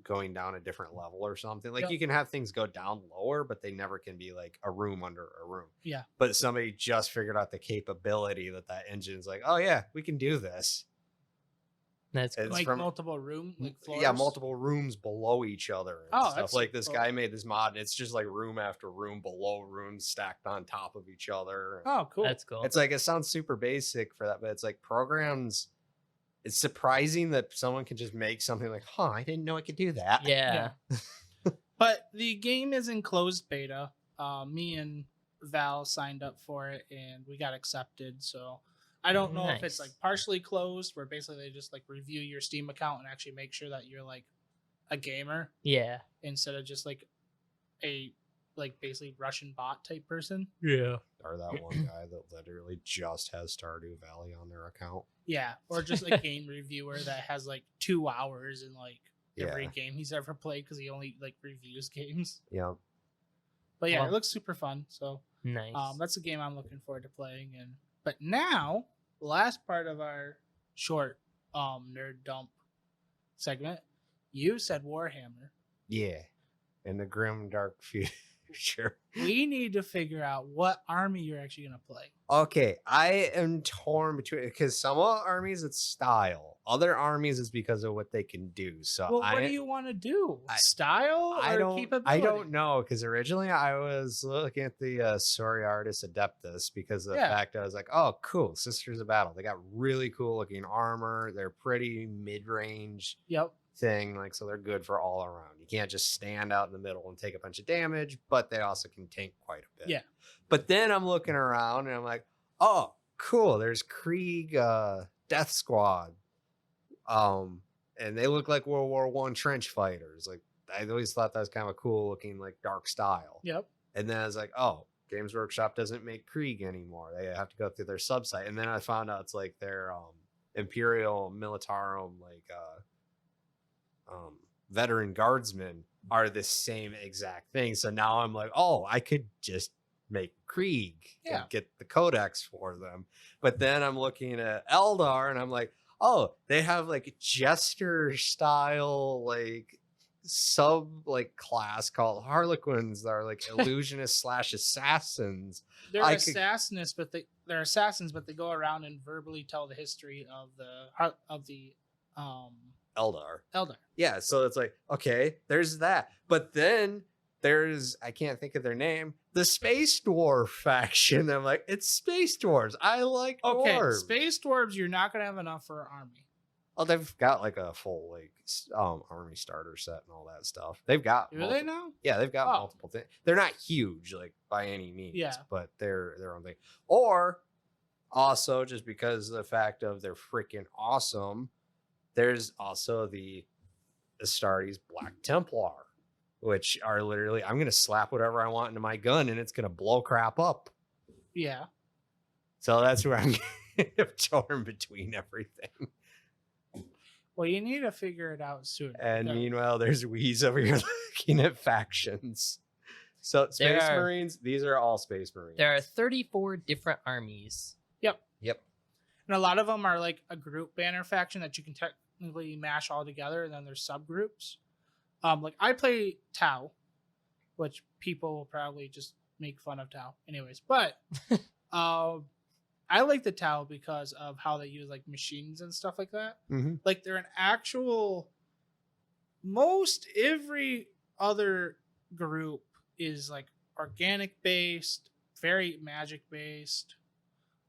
going down a different level or something. Like Yep. you can have things go down lower, but they never can be like a room under a room. Yeah. But somebody just figured out the capability that engine's like, oh yeah, we can do this. That's It's Like from- multiple room, like floors. Yeah, multiple rooms below each other and Oh, stuff. that's Like this cool. guy made this mod, and it's just like room after room below rooms stacked on top of each other. Oh, cool. That's cool. It's like, it sounds super basic for that, but it's like programs. It's surprising that someone can just make something like, huh, I didn't know I could do that. yeah. But the game is in closed beta. Me and Val signed up for it and we got accepted. So I don't know if it's Nice. like partially closed, where basically they just like review your Steam account and actually make sure that you're like a gamer Yeah. instead of just like a like basically Russian bot type person. Yeah. Or that one guy that literally just has Stardew Valley on their account. Yeah, or just a game reviewer that has like 2 hours in like every Yeah. game he's ever played because he only like reviews games. Yeah. But yeah, Well- it looks super fun. So Nice. that's a game I'm looking forward to playing. And but now, last part of our short nerd dump segment, you said Warhammer. Yeah. In the grim dark future. We need to figure out what army you're actually gonna play. Okay, I am torn between, because some armies it's style, other armies is because of what they can do. So Well, what do you want to do? Style or capability? I don't know, because originally I was looking at the Sorry Artis Adeptus because of the Yeah. fact I was like, oh, cool, Sisters of Battle. They got really cool looking armor. They're pretty mid range Yep. thing, like, so they're good for all around. You can't just stand out in the middle and take a bunch of damage, but they also can tank quite a bit. Yeah. But then I'm looking around and I'm like, oh, cool, there's Krieg Death Squad. And they look like World War One trench fighters. Like, I always thought that was kind of a cool looking, like, dark style. Yep. And then I was like, oh, Games Workshop doesn't make Krieg anymore. They have to go through their subsite. And then I found out it's like their Imperial Militarum, like veteran guardsmen are the same exact thing. So now I'm like, oh, I could just make Krieg Yeah. and get the codex for them. But then I'm looking at Eldar and I'm like, oh, they have like jester style, like sub like class called Harlequins that are like illusionists / assassins. They're I could- assassinists, but they're assassins, but they go around and verbally tell the history of the Eldar. Eldar. Yeah, so it's like, okay, there's that. But then there's, I can't think of their name, the Space Dwarf faction. I'm like, it's Space Dwarves. I like Okay, dwarves. space dwarves, you're not gonna have enough for an army. Oh, they've got like a full like army starter set and all that stuff. They've got Do they now? Yeah, they've got Oh. multiple things. They're not huge like by any means, Yeah. but they're their own thing. Or also just because of the fact of they're freaking awesome, there's also the Astartes Black Templar, which are literally, I'm gonna slap whatever I want into my gun and it's gonna blow crap up. Yeah. So that's where I'm torn between everything. Well, you need to figure it out soon. And Yeah. meanwhile, there's Wheeze over here looking at factions. So Space Marines, these are all Space Marines. There are 34 different armies. Yep. Yep. And a lot of them are like a group banner faction that you can technically mash all together, and then there's subgroups. Like I play Tau, which people will probably just make fun of Tau anyways. But I like the Tau because of how they use like machines and stuff like that. Mm-hmm. Like they're an actual. Most every other group is like organic based, very magic based,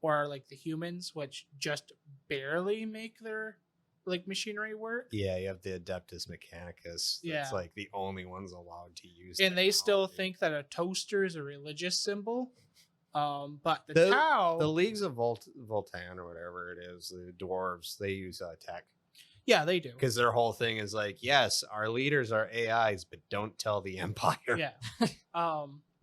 or like the humans, which just barely make their like machinery work. Yeah, you have the Adeptus Mechanicus. Yeah. It's like the only ones allowed to use. And they still technology. think that a toaster is a religious symbol. But the Tau, the leagues of Voltan or whatever it is, the dwarves, they use tech. yeah, they do. Because their whole thing is like, yes, our leaders are AIs, but don't tell the Empire. Yeah.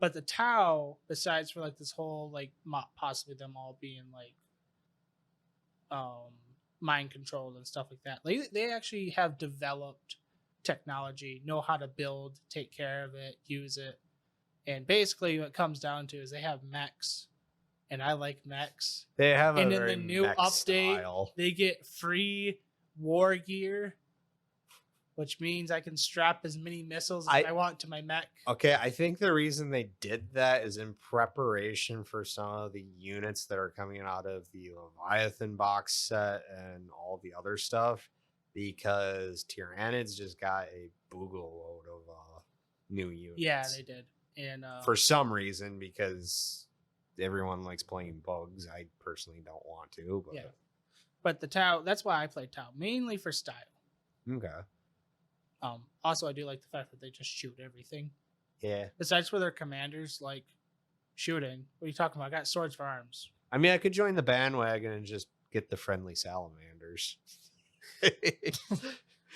But the Tau, besides for like this whole like possibly them all being like mind controlled and stuff like that, like they actually have developed technology, know how to build, take care of it, use it. And basically what it comes down to is they have mechs, and I like mechs. They have And a in very the new mech update, style. they get free war gear, which means I can strap as many missiles as I want to my mech. Okay, I think the reason they did that is in preparation for some of the units that are coming out of the Leviathan box set and all the other stuff, because Tyrannids just got a boogle load of new units. Yeah, they did. And for some reason, because everyone likes playing bugs. I personally don't want to, but yeah. But the Tau, that's why I play Tau, mainly for style. Okay. Also, I do like the fact that they just shoot everything. Yeah. Besides for their commanders, like shooting. What are you talking about? I got swords for arms. I mean, I could join the bandwagon and just get the friendly salamanders.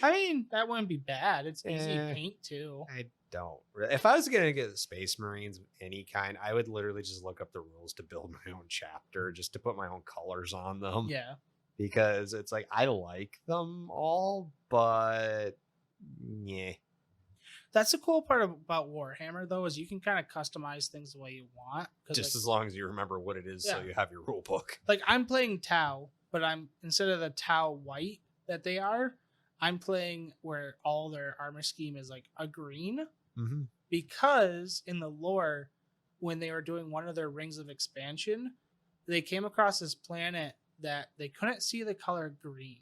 I mean, that wouldn't be bad. It's easy Eh. paint too. I don't. If I was gonna get Space Marines of any kind, I would literally just look up the rules to build my own chapter, just to put my own colors on them. Yeah. Because it's like I like them all, but yeah. That's the cool part about Warhammer, though, is you can kind of customize things the way you want. Just as long as you remember what it is, so Yeah. you have your rule book. Like I'm playing Tau, but I'm instead of the Tau white that they are, I'm playing where all their armor scheme is like a green. Mm-hmm. Because in the lore, when they were doing one of their rings of expansion, they came across this planet that they couldn't see the color green.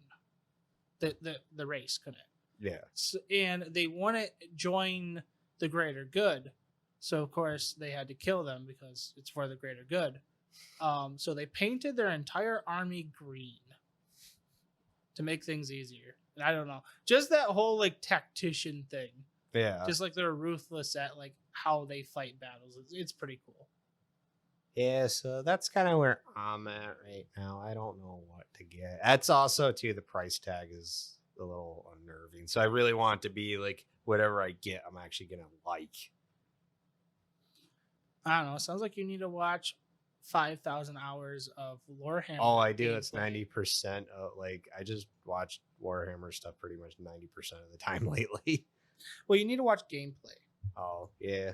The race couldn't. Yeah. So, and they want to join the greater good. So, of course, they had to kill them because it's for the greater good. So they painted their entire army green to make things easier. And I don't know. Just that whole, like, tactician thing. Yeah. Just like they're ruthless at, like, how they fight battles. It's pretty cool. Yeah, so that's kind of where I'm at right now. I don't know what to get. That's also, too, the price tag is a little unnerving. So I really want it to be like whatever I get, I'm actually going to like. I don't know. It sounds like you need to watch 5,000 hours of Warhammer. Oh, I do. It's gameplay. 90% of like, I just watched Warhammer stuff pretty much 90% of the time lately. Well, you need to watch gameplay. Oh, yeah.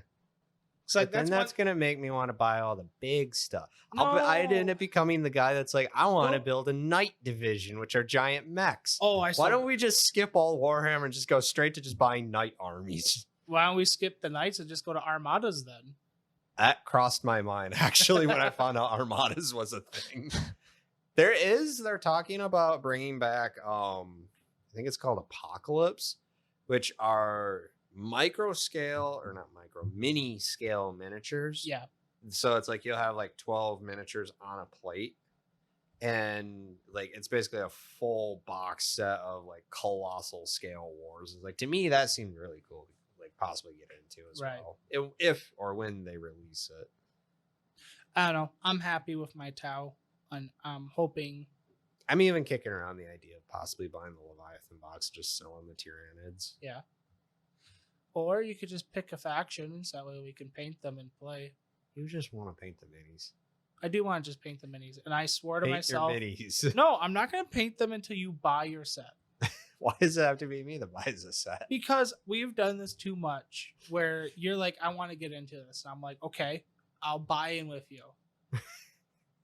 So like, But then that's going to make me want to buy all the big stuff. I'd end up becoming the guy that's like, I want to build a Knight Division, which are giant mechs. Oh, I Why don't we just skip all Warhammer and just go straight to just buying Knight armies? Why don't we skip the Knights and just go to Armadas then? That crossed my mind, actually, when I found out Armadas was a thing. They're talking about bringing back, I think it's called Apocalypse, which are mini scale miniatures. Yeah. So it's like you'll have like 12 miniatures on a plate, and like it's basically a full box set of like colossal scale wars. It's like, to me, that seemed really cool to like possibly get into as Right. well, if or when they release it. I don't know. I'm happy with my Tau, and I'm hoping. I'm even kicking around the idea of possibly buying the Leviathan box, just selling the Tyrannids. Yeah. Or you could just pick a faction, so that way we can paint them and play. You just want to paint the minis. I do want to just paint the minis, and I swore to Paint myself, your minis. no, I'm not going to paint them until you buy your set. Why does it have to be me that buys a set? Because we've done this too much where you're like, I want to get into this. And I'm like, okay, I'll buy in with you.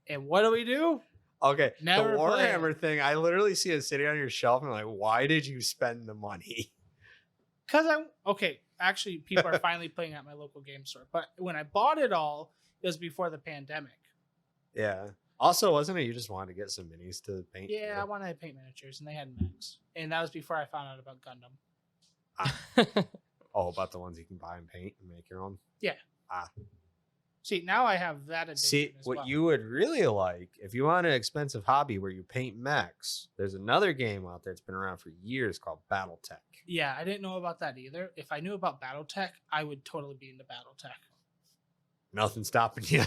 And what do? Okay, Never the play Warhammer thing, I literally see it sitting on your shelf and I'm like, why did you spend the money? Because actually, people are finally playing at my local game store. But when I bought it all, it was before the pandemic. Yeah. Also, wasn't it you just wanted to get some minis to paint? Yeah, I too? wanted to paint miniatures, and they had mechs. And that was before I found out about Gundam. Oh, about the ones you can buy and paint and make your own? Yeah. Ah. See, now I have that edition. See, as what well. you would really like, if you want an expensive hobby where you paint mechs, there's another game out there that's been around for years called Battletech. Yeah, I didn't know about that either. If I knew about Battletech, I would totally be into Battletech. Nothing stopping you.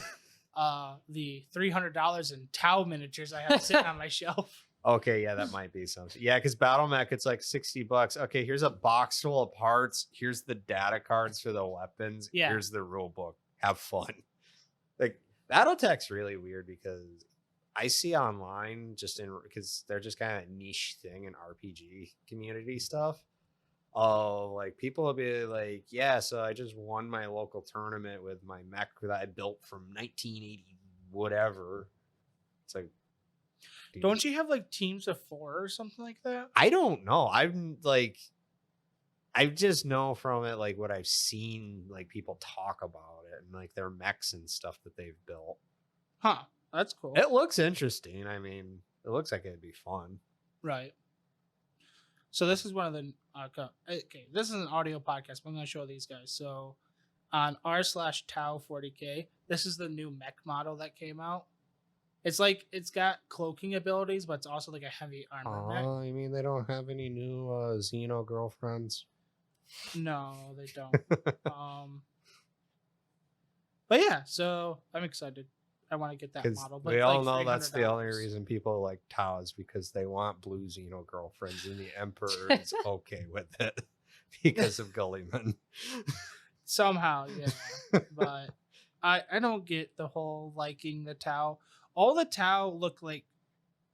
The $300 in Tau miniatures I have sitting on my shelf. Okay, yeah, that might be something. Yeah, because Battle Mech, it's like $60. Okay, here's a box full of parts. Here's the data cards for the weapons. Yeah. Here's the rule book. Have fun. Like, Battletech's really weird because I see online because they're just kind of a niche thing in RPG community stuff. Oh, like people will be like, yeah, so I just won my local tournament with my mech that I built from 1980, whatever. It's like, dude, Don't you have like teams of 4 or something like that? I don't know. I just know from it like what I've seen, like people talk about it and like their mechs and stuff that they've built. Huh. That's cool. It looks interesting. I mean, it looks like it'd be fun. Right. So this is one of the okay. This is an audio podcast, but I'm going to show these guys. So on r/tau40k, this is the new mech model that came out. It's like it's got cloaking abilities, but it's also like a heavy armor mech. Oh, you mean they don't have any new Xeno girlfriends? No, they don't. But yeah, so I'm excited. I want to get that Because model. we all know like that's the only $300. reason people like Tau is because they want blue Xeno girlfriends, and the Emperor is okay with it because of Gulliman. Somehow, yeah. But I don't get the whole liking the Tau. All the Tau look like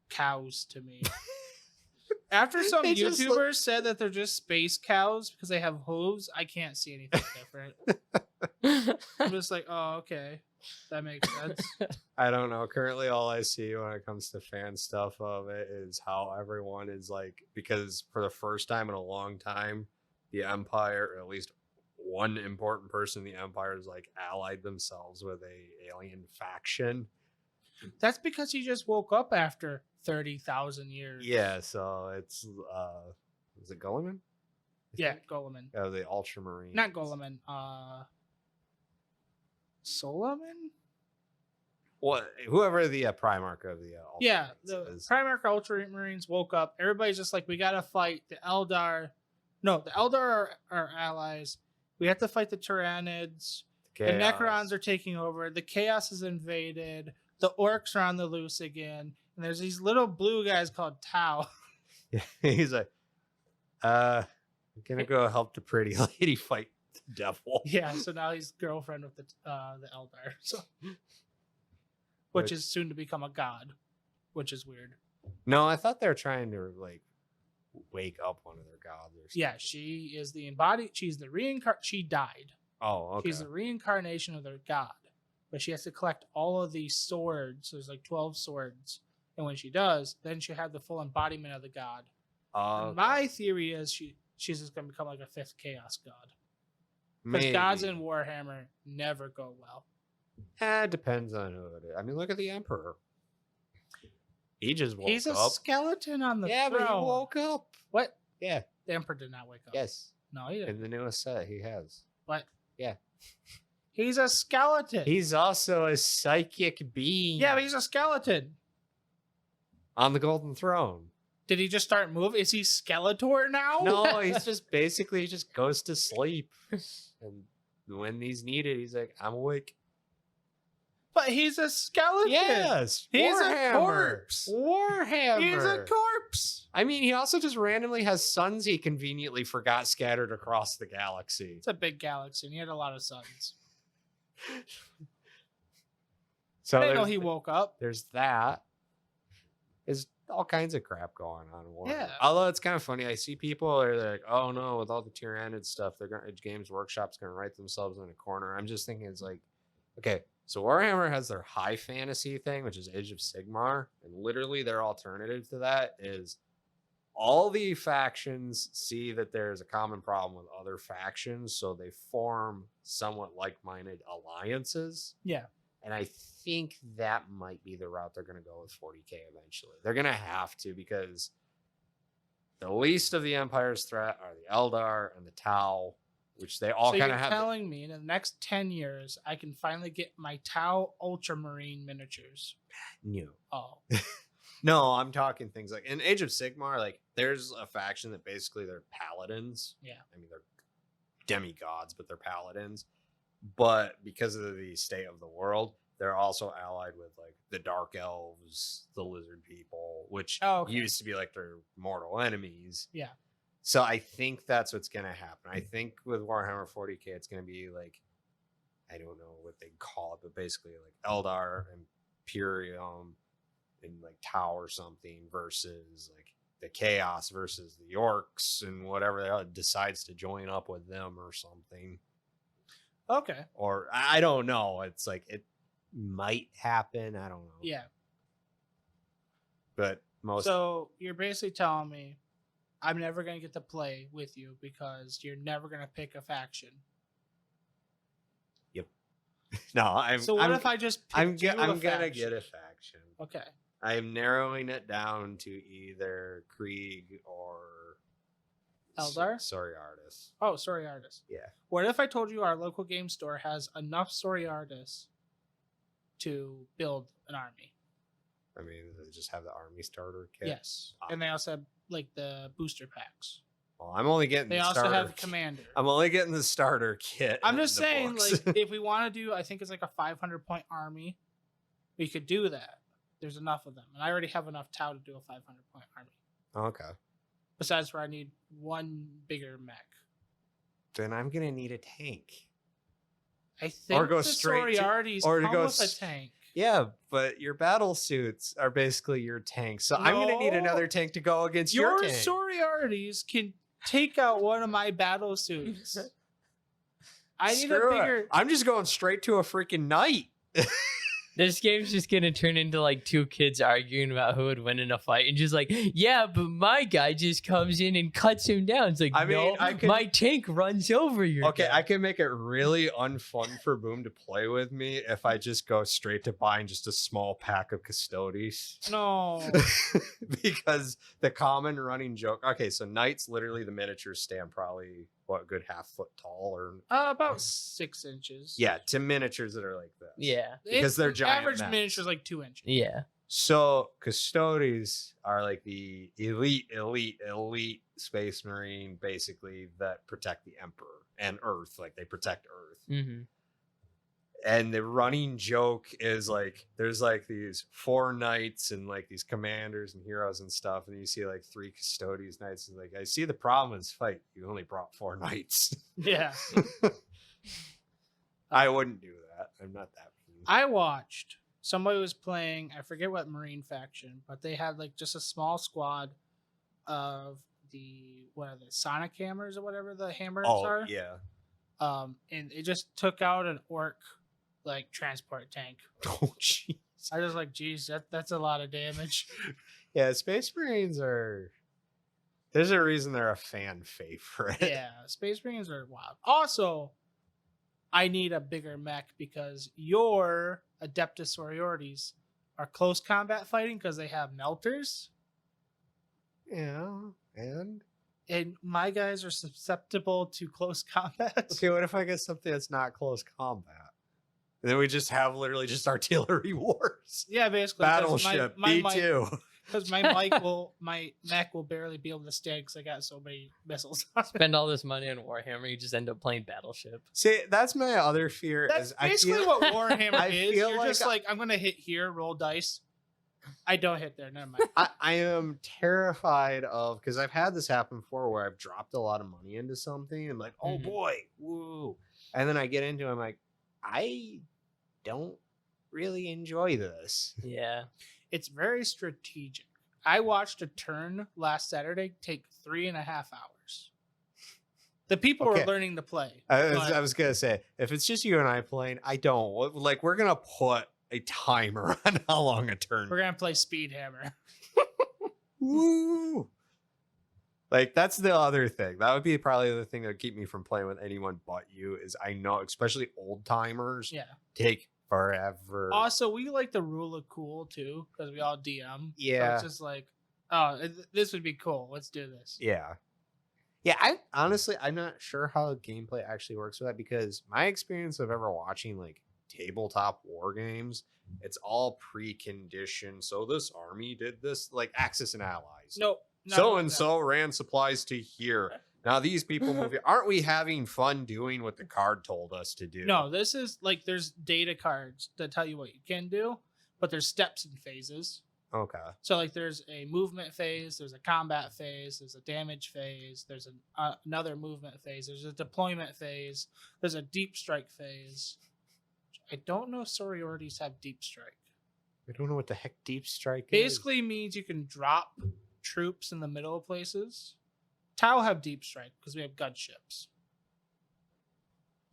cows to me. After some They just YouTubers said that they're just space cows because they have hooves, I can't see anything different. I'm just like, oh, okay. That makes sense. I don't know. Currently, all I see when it comes to fan stuff of it is how everyone is like, because for the first time in a long time, the Empire, or at least one important person in the Empire, is like allied themselves with a alien faction. That's because he just woke up after 30,000 years. Yeah, so it's is it Gulliman? Yeah, Gulliman. Oh, the Ultramarine. Not Gulliman. Solomon? What? Whoever the Primarch of the Yeah, Ultramarines the is. Primarch Ultramarines woke up. Everybody's just like, we gotta fight the Eldar. No, the Eldar are our allies. We have to fight the Tyranids. The Chaos. Necrons are taking over. The Chaos is invaded. The Orcs are on the loose again. And there's these little blue guys called Tau. Yeah, he's like, I'm gonna go help the pretty lady fight the devil. Yeah, so now he's girlfriend with the Eldar. So, which is soon to become a god, which is weird. No, I thought they were trying to like wake up one of their gods or something. Yeah, she is the embodied. She's the She died. Oh, okay. She's the reincarnation of their god, but she has to collect all of these swords. There's like 12 swords, and when she does, then she'll have the full embodiment of the god. And my theory is she's just going to become like a 5th chaos god. Because gods in Warhammer never go well. It depends on who it is. I mean, look at the Emperor. He just woke He's a up. skeleton on the Yeah, throne. but he woke up. What? Yeah. The Emperor did not wake up. Yes. No, he didn't. In the newest set, he has. What? Yeah. He's a skeleton. He's also a psychic being. Yeah, but he's a skeleton. On the Golden Throne. Did he just start moving? Is he Skeletor now? No, he's just basically just goes to sleep. And when he's needed, he's like, I'm awake. But he's a skeleton. Yes. He's a Warhammer. corpse. Warhammer. He's a corpse. I mean, he also just randomly has suns he conveniently forgot scattered across the galaxy. It's a big galaxy, and he had a lot of suns. So I didn't know there's- he woke up. There's that. all kinds of crap going on in Warhammer. Yeah. Although it's kind of funny, I see people are like, "Oh no, with all the tier-ended stuff, they're going Games Workshop's going to write themselves in a corner." I'm just thinking, it's like, okay, so Warhammer has their high fantasy thing, which is Age of Sigmar, and literally their alternative to that is all the factions see that there's a common problem with other factions, so they form somewhat like-minded alliances. Yeah. And I think that might be the route they're going to go with 40K eventually. They're going to have to, because the least of the Empire's threat are the Eldar and the Tau, which they all So kind you're of have. telling me in the next 10 years, I can finally get my Tau Ultramarine miniatures. No. Oh. No, I'm talking things like in Age of Sigmar, like there's a faction that basically they're paladins. Yeah. I mean, they're demigods, but they're paladins. But because of the state of the world, they're also allied with like the Dark Elves, the Lizard People, which used to be like their mortal enemies. Yeah. So I think that's what's going to happen. I think with Warhammer 40K, it's going to be like, I don't know what they call it, but basically like Eldar, Imperium, and like Tau or something versus like the Chaos versus the Orcs and whatever the hell decides to join up with them or something. Okay. Or I don't know. It's like it might happen. I don't know. Yeah. But most. So you're basically telling me I'm never going to get to play with you because you're never going to pick a faction. Yep. No, So what if I just pick I'm gonna faction? get a faction. Okay. I'm narrowing it down to either Krieg or Eldar? Sorry, artists. Oh, sorry, artists. Yeah. What if I told you our local game store has enough story artists to build an army? I mean, they just have the army starter kit. Yes. And they also have like the booster packs. Well, I'm only getting They the also starter have kit. commander. I'm only getting the starter kit. I'm just in the saying, books. like, if we want to do, I think it's like a 500-point army, we could do that. There's enough of them. And I already have enough Tau to do a 500-point army. Okay. Besides where I need one bigger mech. Then I'm going to need a tank. I think go the straight to- Soriarty's or to go almost s- a tank. Yeah, but your battle suits are basically your tank. So I'm going to need No. another tank to go against Your your tank. Soriarties can take out one of my battle suits. I need Screw a it. bigger... I'm just going straight to a freaking knight. This game's just gonna turn into like two kids arguing about who would win in a fight, and just like, yeah, but my guy just comes in and cuts him down. It's like, I mean, no, I could- my tank runs over your Okay, guy. I can make it really unfun for Boom to play with me if I just go straight to buying just a small pack of Custodes. No. Because the common running joke. Okay, so knights, literally the miniatures stand probably what, a good half foot tall, or About 6 inches. yeah, to miniatures that are like this. Yeah, because they're giant Average mechs. miniature is like 2 inches. yeah. So Custodes are like the elite space marine, basically, that protect the Emperor and Earth. Like they protect Earth. Mm-hmm. And the running joke is like there's like these 4 knights and like these commanders and heroes and stuff, and you see like 3 Custodes knights, and like, I see the problem is fight. You only brought 4 knights. Yeah. I wouldn't do that. I'm not that mean. I watched somebody was playing, I forget what Marine faction, but they had like just a small squad of the Sonic hammers or whatever the hammers are. Yeah. And it just took out an orc like transport tank. Oh jeez. I was like, geez, that's a lot of damage. Yeah, Space Marines are. There's a reason they're a fan favorite. Yeah, Space Marines are wild. Also, I need a bigger mech because your Adeptus Soriorties are close combat fighting because they have melters. Yeah, and And my guys are susceptible to close combat. okay, what if I get something that's not close combat? And then we just have literally just artillery wars. Yeah, basically. 'cause Battleship my B2. Because my mech will barely be able to stand because I got so many missiles. Spend all this money on Warhammer, you just end up playing Battleship. See, that's my other fear. That's is I basically feel, what Warhammer I is. feel You're like just like, I'm going to hit here, roll dice. I don't hit there. Never mind. I am terrified of, because I've had this happen before where I've dropped a lot of money into something and like, oh Mhm. boy, woo. And then I get into it, I'm like, I don't really enjoy this. Yeah. It's very strategic. I watched a turn last Saturday take 3.5 hours. The people Okay. were learning to play. I was gonna say, if it's just you and I playing, I don't like. We're gonna put a timer on how long a turn. We're gonna play Speed Hammer. Woo! Like that's the other thing. That would be probably the thing that would keep me from playing with anyone but you. Is I know, especially old timers, Yeah. take forever. Also, we like the rule of cool too because we all DM. Yeah. So it's just like, oh, this would be cool. Let's do this. Yeah. Yeah, I honestly I'm not sure how gameplay actually works with that because my experience of ever watching like tabletop war games, it's all preconditioned. So this army did this, like Axis and Allies. No. So and so ran supplies to here. Now these people move here. Aren't we having fun doing what the card told us to do? No, this is like there's data cards that tell you what you can do, but there's steps and phases. Okay. So like there's a movement phase, there's a combat phase, there's a damage phase, there's another movement phase, there's a deployment phase, there's a deep strike phase. I don't know if sororities have deep strike. I don't know what the heck deep strike Basically means you can drop troops in the middle of places. Tau have deep strike because we have gunships.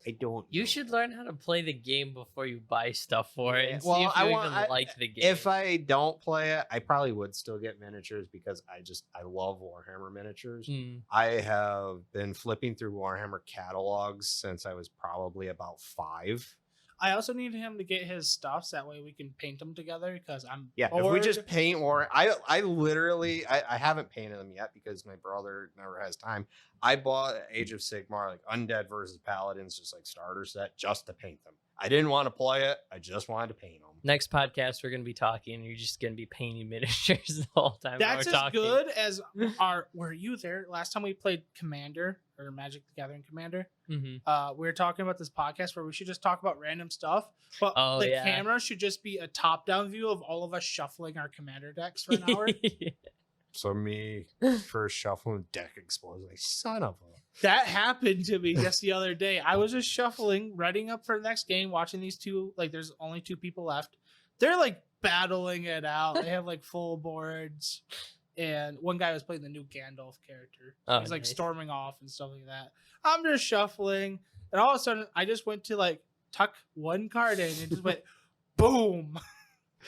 I don't. You know. should learn how to play the game before you buy stuff for it and see Well, if you even like the game. If I don't play it, I probably would still get miniatures because I love Warhammer miniatures. Hmm. I have been flipping through Warhammer catalogs since I was probably about 5. I also need him to get his stuffs. That way we can paint them together because I'm Yeah, bored. if we just paint I literally I haven't painted them yet because my brother never has time. I bought Age of Sigmar, like Undead versus Paladins, just like starter set, just to paint them. I didn't want to play it. I just wanted to paint them. Next podcast, we're going to be talking, and you're just going to be painting miniatures the whole time. That's we're as talking. good as our. Were you there last time we played Commander or Magic the Gathering Commander? Mm-hmm. We were talking about this podcast where we should just talk about random stuff, but Oh, the yeah. camera should just be a top-down view of all of us shuffling our Commander decks for an hour. So me first shuffling deck explodes like son of a. That happened to me just the other day. I was just shuffling, reading up for the next game, watching these two. Like, there's only 2 people left. They're like battling it out. They have like full boards, and one guy was playing the new Gandalf character. Oh, He's like nice. storming off and stuff like that. I'm just shuffling, and all of a sudden, I just went to like tuck one card in, and just went boom,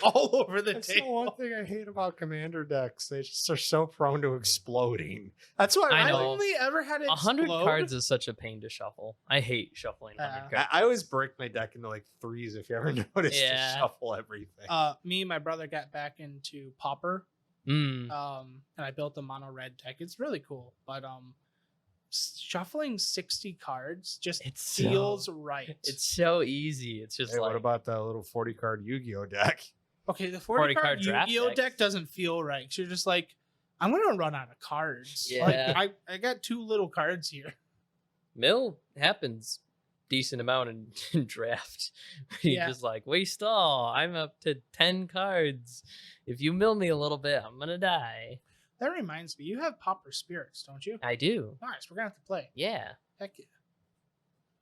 all over the That's the table. one thing I hate about commander decks. They just are so prone to exploding. That's why I I know. only ever had it 100 explode. cards is such a pain to shuffle. I hate shuffling 100 Yeah. cards. I always break my deck into like 3s if you ever noticed Yeah. to shuffle everything. Me and my brother got back into Pauper. Mm. And I built a mono red deck. It's really cool, but shuffling 60 cards just It's feels right. It's so easy. It's just Hey, like what about that little 40 card Yu-Gi-Oh deck? Okay, the 40 40 card card draft Yu-Gi-Oh deck. deck doesn't feel right. 'Cause you're just like, I'm gonna run out of cards. Yeah. Like, I got 2 little cards here. mill happens decent amount in draft. You're Yeah. just like, waste all. I'm up to 10 cards. If you mill me a little bit, I'm gonna die. That reminds me, you have Pauper Spirits, don't you? I do. Nice. We're gonna have to play. Yeah. Heck yeah.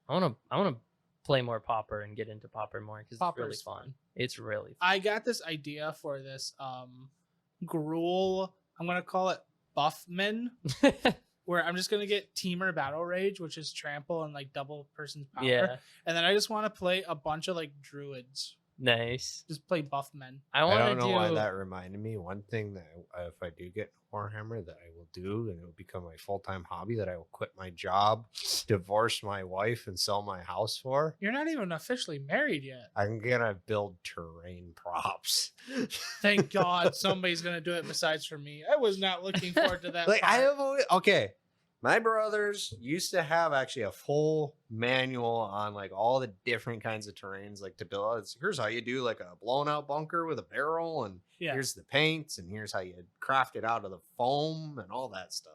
I wanna play more Pauper and get into Pauper more because it's really Pauper's fun. fun. It's really fun. I got this idea for this gruel. I'm gonna call it Buffman. Where I'm just gonna get Teamer Battle Rage, which is trample and like double person's power. Yeah. And then I just want to play a bunch of like druids. Nice. Just play buff men. I I want don't to know do. why that reminded me. One thing that if I do get Warhammer that I will do, and it will become my full-time hobby, that I will quit my job, divorce my wife, and sell my house for. You're not even officially married yet. I'm gonna build terrain props. Thank God somebody's gonna do it besides for me. I was not looking forward to that. Like I part. have always, okay. My brothers used to have actually a full manual on like all the different kinds of terrains, like to build. Here's how you do like a blown out bunker with a barrel, and Yeah. here's the paints, and here's how you craft it out of the foam and all that stuff.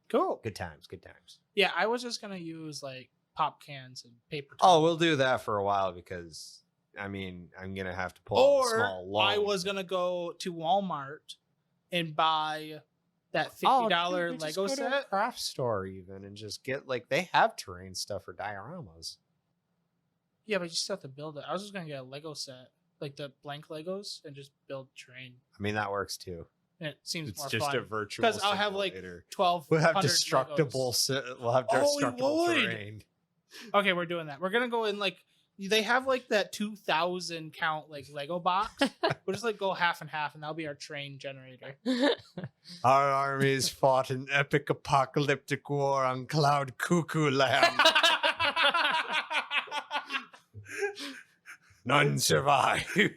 Cool. Good times, good times. Yeah, I was just gonna use like pop cans and paper. Oh, towels. we'll do that for a while because I mean I'm gonna have to pull out a Or small loan. I was gonna go to Walmart and buy that Oh, $50 dude, just Lego go to a set. craft store even and just get like they have terrain stuff for dioramas. Yeah, but you still have to build it. I was just gonna get a Lego set, like the blank Legos, and just build terrain. I mean that works too. And it seems It's more just a fun. virtual 'Cause I'll have, like, simulator. 12. We'll have destructible. We'll have Oh, we destructible would. terrain. Okay, we're doing that. We're gonna go in like they have like that 2,000 count like Lego box. We'll just like go half and half, and that'll be our train generator. Our armies fought an epic apocalyptic war on Cloud Cuckoo Land. None survived. You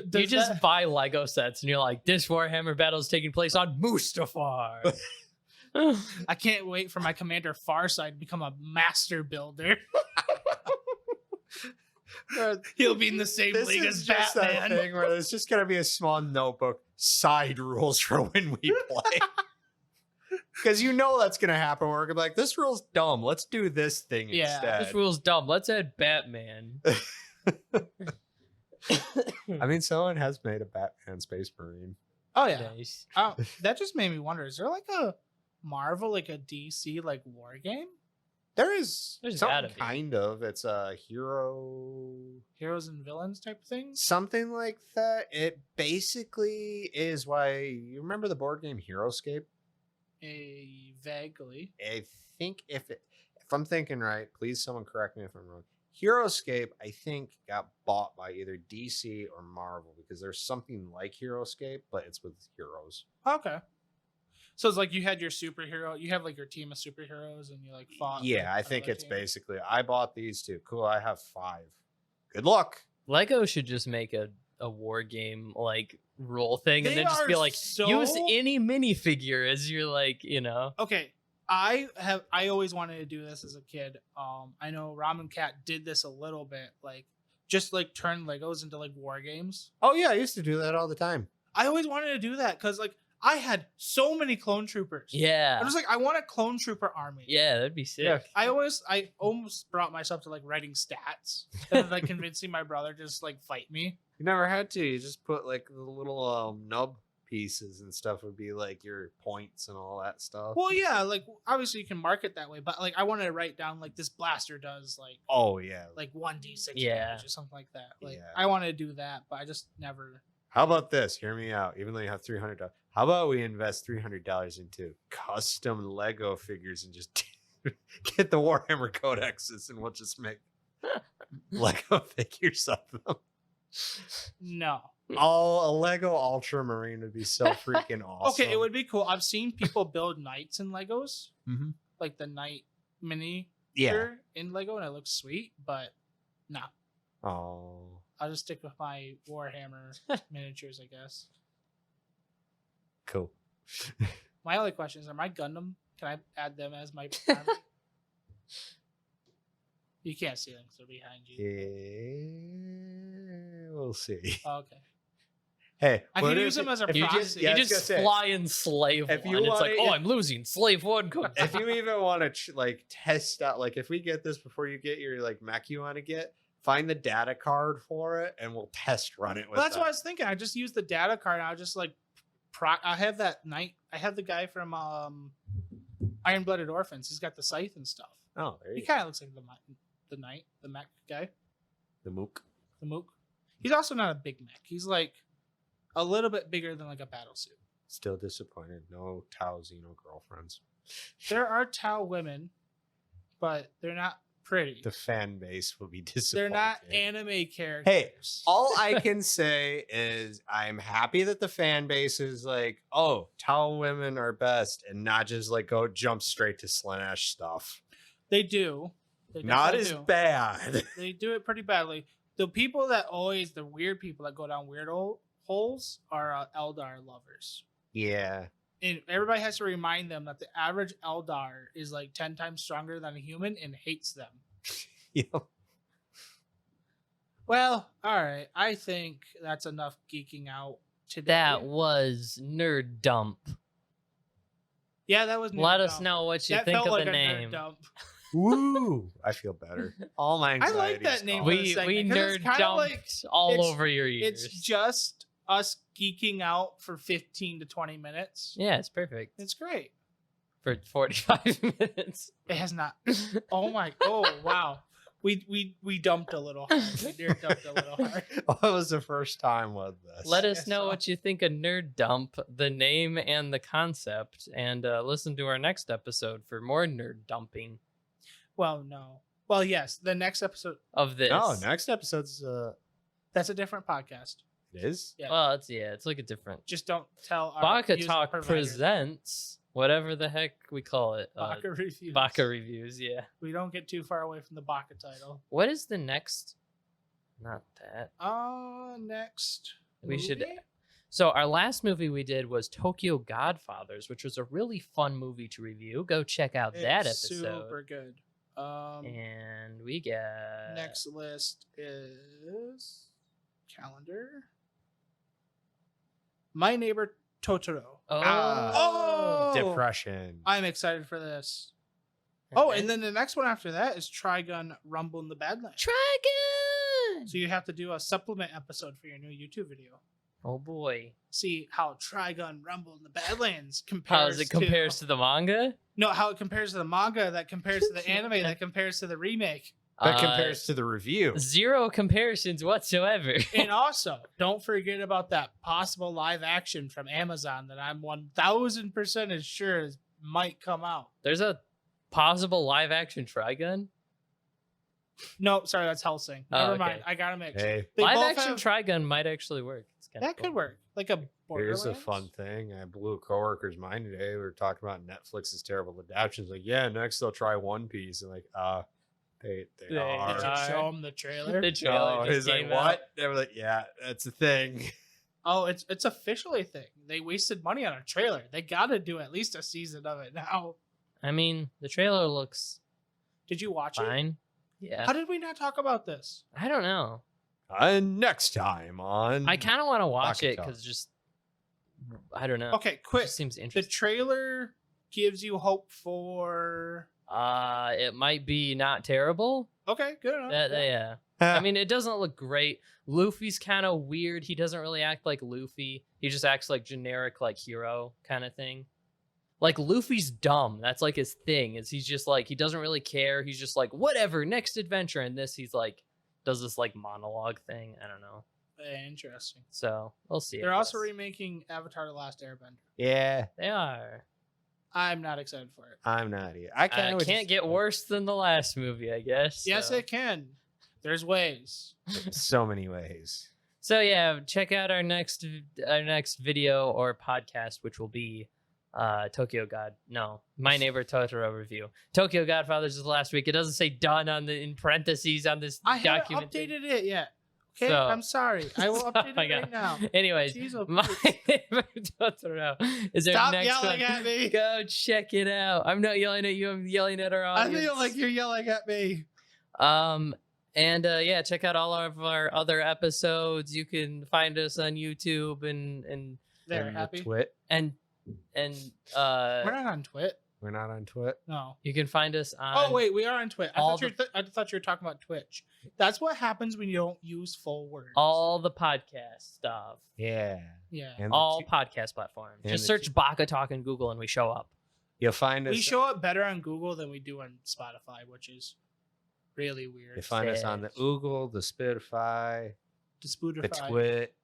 Does just that- buy Lego sets and you're like, this Warhammer battle is taking place on Mustafar. I can't wait for my Commander Farside to become a master builder. He'll be in the same This league is as just that Batman. thing where there's just gonna be a small notebook, side rules for when we play. Because you know that's gonna happen. We're gonna be like, this rule's dumb. Let's do this thing Yeah, instead. This rule's dumb. Let's add Batman. I mean, someone has made a Batman Space Marine. Oh yeah. Nice. That just made me wonder: is there like a Marvel, like a DC, like war game? There is There's something gotta be. kind of. It's a hero, Heroes and villains type of things? something like that. It basically is why you remember the board game HeroScape. Vaguely. I think if I'm thinking right, please someone correct me if I'm wrong. HeroScape, I think, got bought by either DC or Marvel because there's something like HeroScape, but it's with heroes. Okay. So it's like you had your superhero, you have like your team of superheroes, and you like fought. Yeah, I like, think other it's teams. basically I bought these two. Cool, I have 5. Good luck. Lego should just make a war game like rule thing and They then just be are like, so- use any minifigure as your like, Okay, I always wanted to do this as a kid. I know Ramencat did this a little bit, like just like turn Legos into like war games. Oh yeah, I used to do that all the time. I always wanted to do that because like I had so many clone troopers. yeah. I was like, I want a clone trooper army. Yeah, that'd be sick. Yeah. I almost brought myself to like writing stats and then, like convincing my brother to just like fight me. You never had to. You just put like the little nub pieces and stuff would be like your points and all that stuff. Well, yeah, like obviously you can mark it that way, but like I wanted to write down like this blaster does Oh yeah. like 1d6 Yeah. damage or something like that. Like Yeah. I wanted to do that, but I just never. How about this? Hear me out. Even though you have $300, how about we invest $300 into custom Lego figures and just get the Warhammer codexes and we'll just make Lego figures of them. No. A Lego Ultramarine would be so freaking awesome. Okay, it would be cool. I've seen people build knights in Legos, Mhm. like the knight mini Yeah. in Lego, and it looks sweet. But no, Oh, I'll just stick with my Warhammer miniatures, I guess. cool. My only question is, are my Gundam? Can I add them as my army? You can't see them because they're behind you. Yeah, we'll see. Oh, okay. Hey, I what can if use them as a if you proxy. yeah, I you was gonna just say, fly in slave if one. you It's like, wanna- oh, I'm losing slave one. if you even want to like test out, like if we get this before you get your like mech you want to get, find the data card for it and we'll test run it with Well, that's that. what I was thinking. I just use the data card. And I'll just like, I have that knight. I have the guy from Iron Blooded Orphans. He's got the scythe and stuff. Oh, there He you kind of looks like the knight, the mech guy, go. The mook. the mook. He's also not a big mech. He's like a little bit bigger than like a battle suit. Still disappointed. No Tao Xeno girlfriends. There are Tau women, but they're not pretty. The fan base will be disappointed. They're not anime characters. Hey, all I can say is I'm happy that the fan base is like, oh, Tao women are best, and not just like go jump straight to Slanesh stuff. They do. They Not definitely as do. bad. They do it pretty badly. The people that always, the weird people that go down weird holes are Eldar lovers. Yeah. And everybody has to remind them that the average Eldar is like 10 times stronger than a human and hates them. Yep. Well, all right. I think that's enough geeking out today. That was Nerd Dump. Yeah, that was. Let nerd us dump. know what you That think felt of like the a nerd name. dump. Woo! I feel better. All my I anxiety. like that name. We segment, 'cause it's nerd kinda dumped like- all it's- over your ears. It's just us geeking out for 15 to 20 minutes. Yeah, it's perfect It's great. for 45 minutes. It has not. Oh my. Oh wow. We dumped a little hard. We nerd dumped a little hard. What was the first time with this? Let us Yes, know so- what you think of Nerd Dump, the name and the concept, and listen to our next episode for more nerd dumping Well, no. Well, yes. The next episode. of this. No, next episode's That's a different podcast. it is. Yeah. Well, it's like a different. Just don't tell our Baka-Talk music provider. presents whatever the heck we call it. Baka reviews. Baka reviews, yeah. We don't get too far away from the Baka title. What is the next? Not that. Next. We should- movie? So our last movie we did was Tokyo Godfathers, which was a really fun movie to review. Go check out that It's episode. super good. And we got Next list is calendar. My Neighbor Totoro. Oh, Oh! Depression. I'm excited for this. Oh, and then the next one after that is Trigun Rumble in the Badlands. Trigun. So you have to do a supplement episode for your new YouTube video. Oh boy, See how Trigun Rumble in the Badlands compares. how does it compares to the manga? No, how it compares to the manga, that compares to the anime, that compares to the remake. That compares to the review. Zero comparisons whatsoever. And also, don't forget about that possible live action from Amazon that I'm 1000% sure might come out. There's a possible live action Trigun. No, sorry, that's Helsing. Oh, Never okay. mind. I got to mix. Hey, They Live both action have- Trigun might actually work. It's kinda That cool. could work. Like a here's a Borderlands? fun thing. I blew a coworker's mind today. We were talking about Netflix's terrible adaptations. Like, yeah, next they'll try One Piece. And like, they They are. Did you are. show him the trailer? The trailer Oh, just he's like, came out. what? They were like, yeah, that's a thing. Oh, it's officially a thing. They wasted money on a trailer. They got to do at least a season of it now. I mean, the trailer looks Did you watch it? fine. Yeah, How did we not talk about this? I don't know. And next time on I kind of want to watch it Baka-Talk. because just I don't know. Okay, It quick. just seems The interesting. trailer gives you hope for. It might be not terrible. Okay, good enough. Yeah. I mean, it doesn't look great. Luffy's kind of weird. He doesn't really act like Luffy. He just acts like generic, like hero kind of thing. Like Luffy's dumb. That's like his thing. Is he's just like he doesn't really care. He's just like whatever, next adventure. And this, he's like does this like monologue thing. I don't know. Interesting. So we'll see. I They're also guess. remaking Avatar: The Last Airbender. yeah, They are. I'm not excited for it. I'm not here. I Can't get worse than the last movie, I guess. Yes, so. it can. There's ways. So many ways. So yeah, check out our next video or podcast, which will be My Neighbor Totoro review. Tokyo Godfathers is last week. It doesn't say done on the in parentheses on this I haven't document. thing. updated it yet. Okay, So- I'm sorry. I will So update I it got- right now. Anyways, Jeez, oh, My please. Neighbor Totoro is our Stop next yelling one. at me. Go check it out. I'm not yelling at you. I'm yelling at our I audience. feel like you're yelling at me. And yeah, check out all of our other episodes. You can find us on YouTube and There, And the happy. Twit. and We're not on Twit. We're not on Twit. No. you can find us on Oh wait, we are on Twit. I all thought you were talking about Twitch. That's what happens when you don't use full words. all the podcast stuff. Yeah. Yeah. And All the two- podcast platforms. and Just the search Baka-Talk in Google and we show up. you'll find us. We show up better on Google than we do on Spotify, which is really weird. You find us on the Oogle, the Spotify, the Disputify. Twit,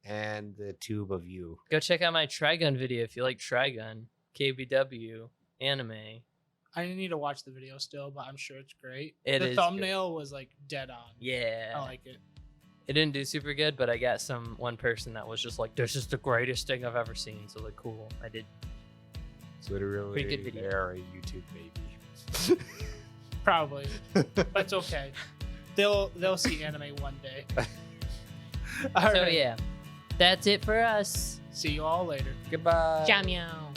and the Tube of You. Go check out my Trigun video if you like Trigun. KBW anime. I need to watch the video still, but I'm sure it's great. It the is thumbnail was like dead on. Yeah. I like it. It didn't do super good, but I got one person that was just like, "This is the greatest thing I've ever seen." So like, cool. I did. It's literally Pretty good video. they're a YouTube baby. Probably. But it's okay. They'll see anime one day. All So right. yeah, that's it for us. See you all later. Goodbye. Ciao meow.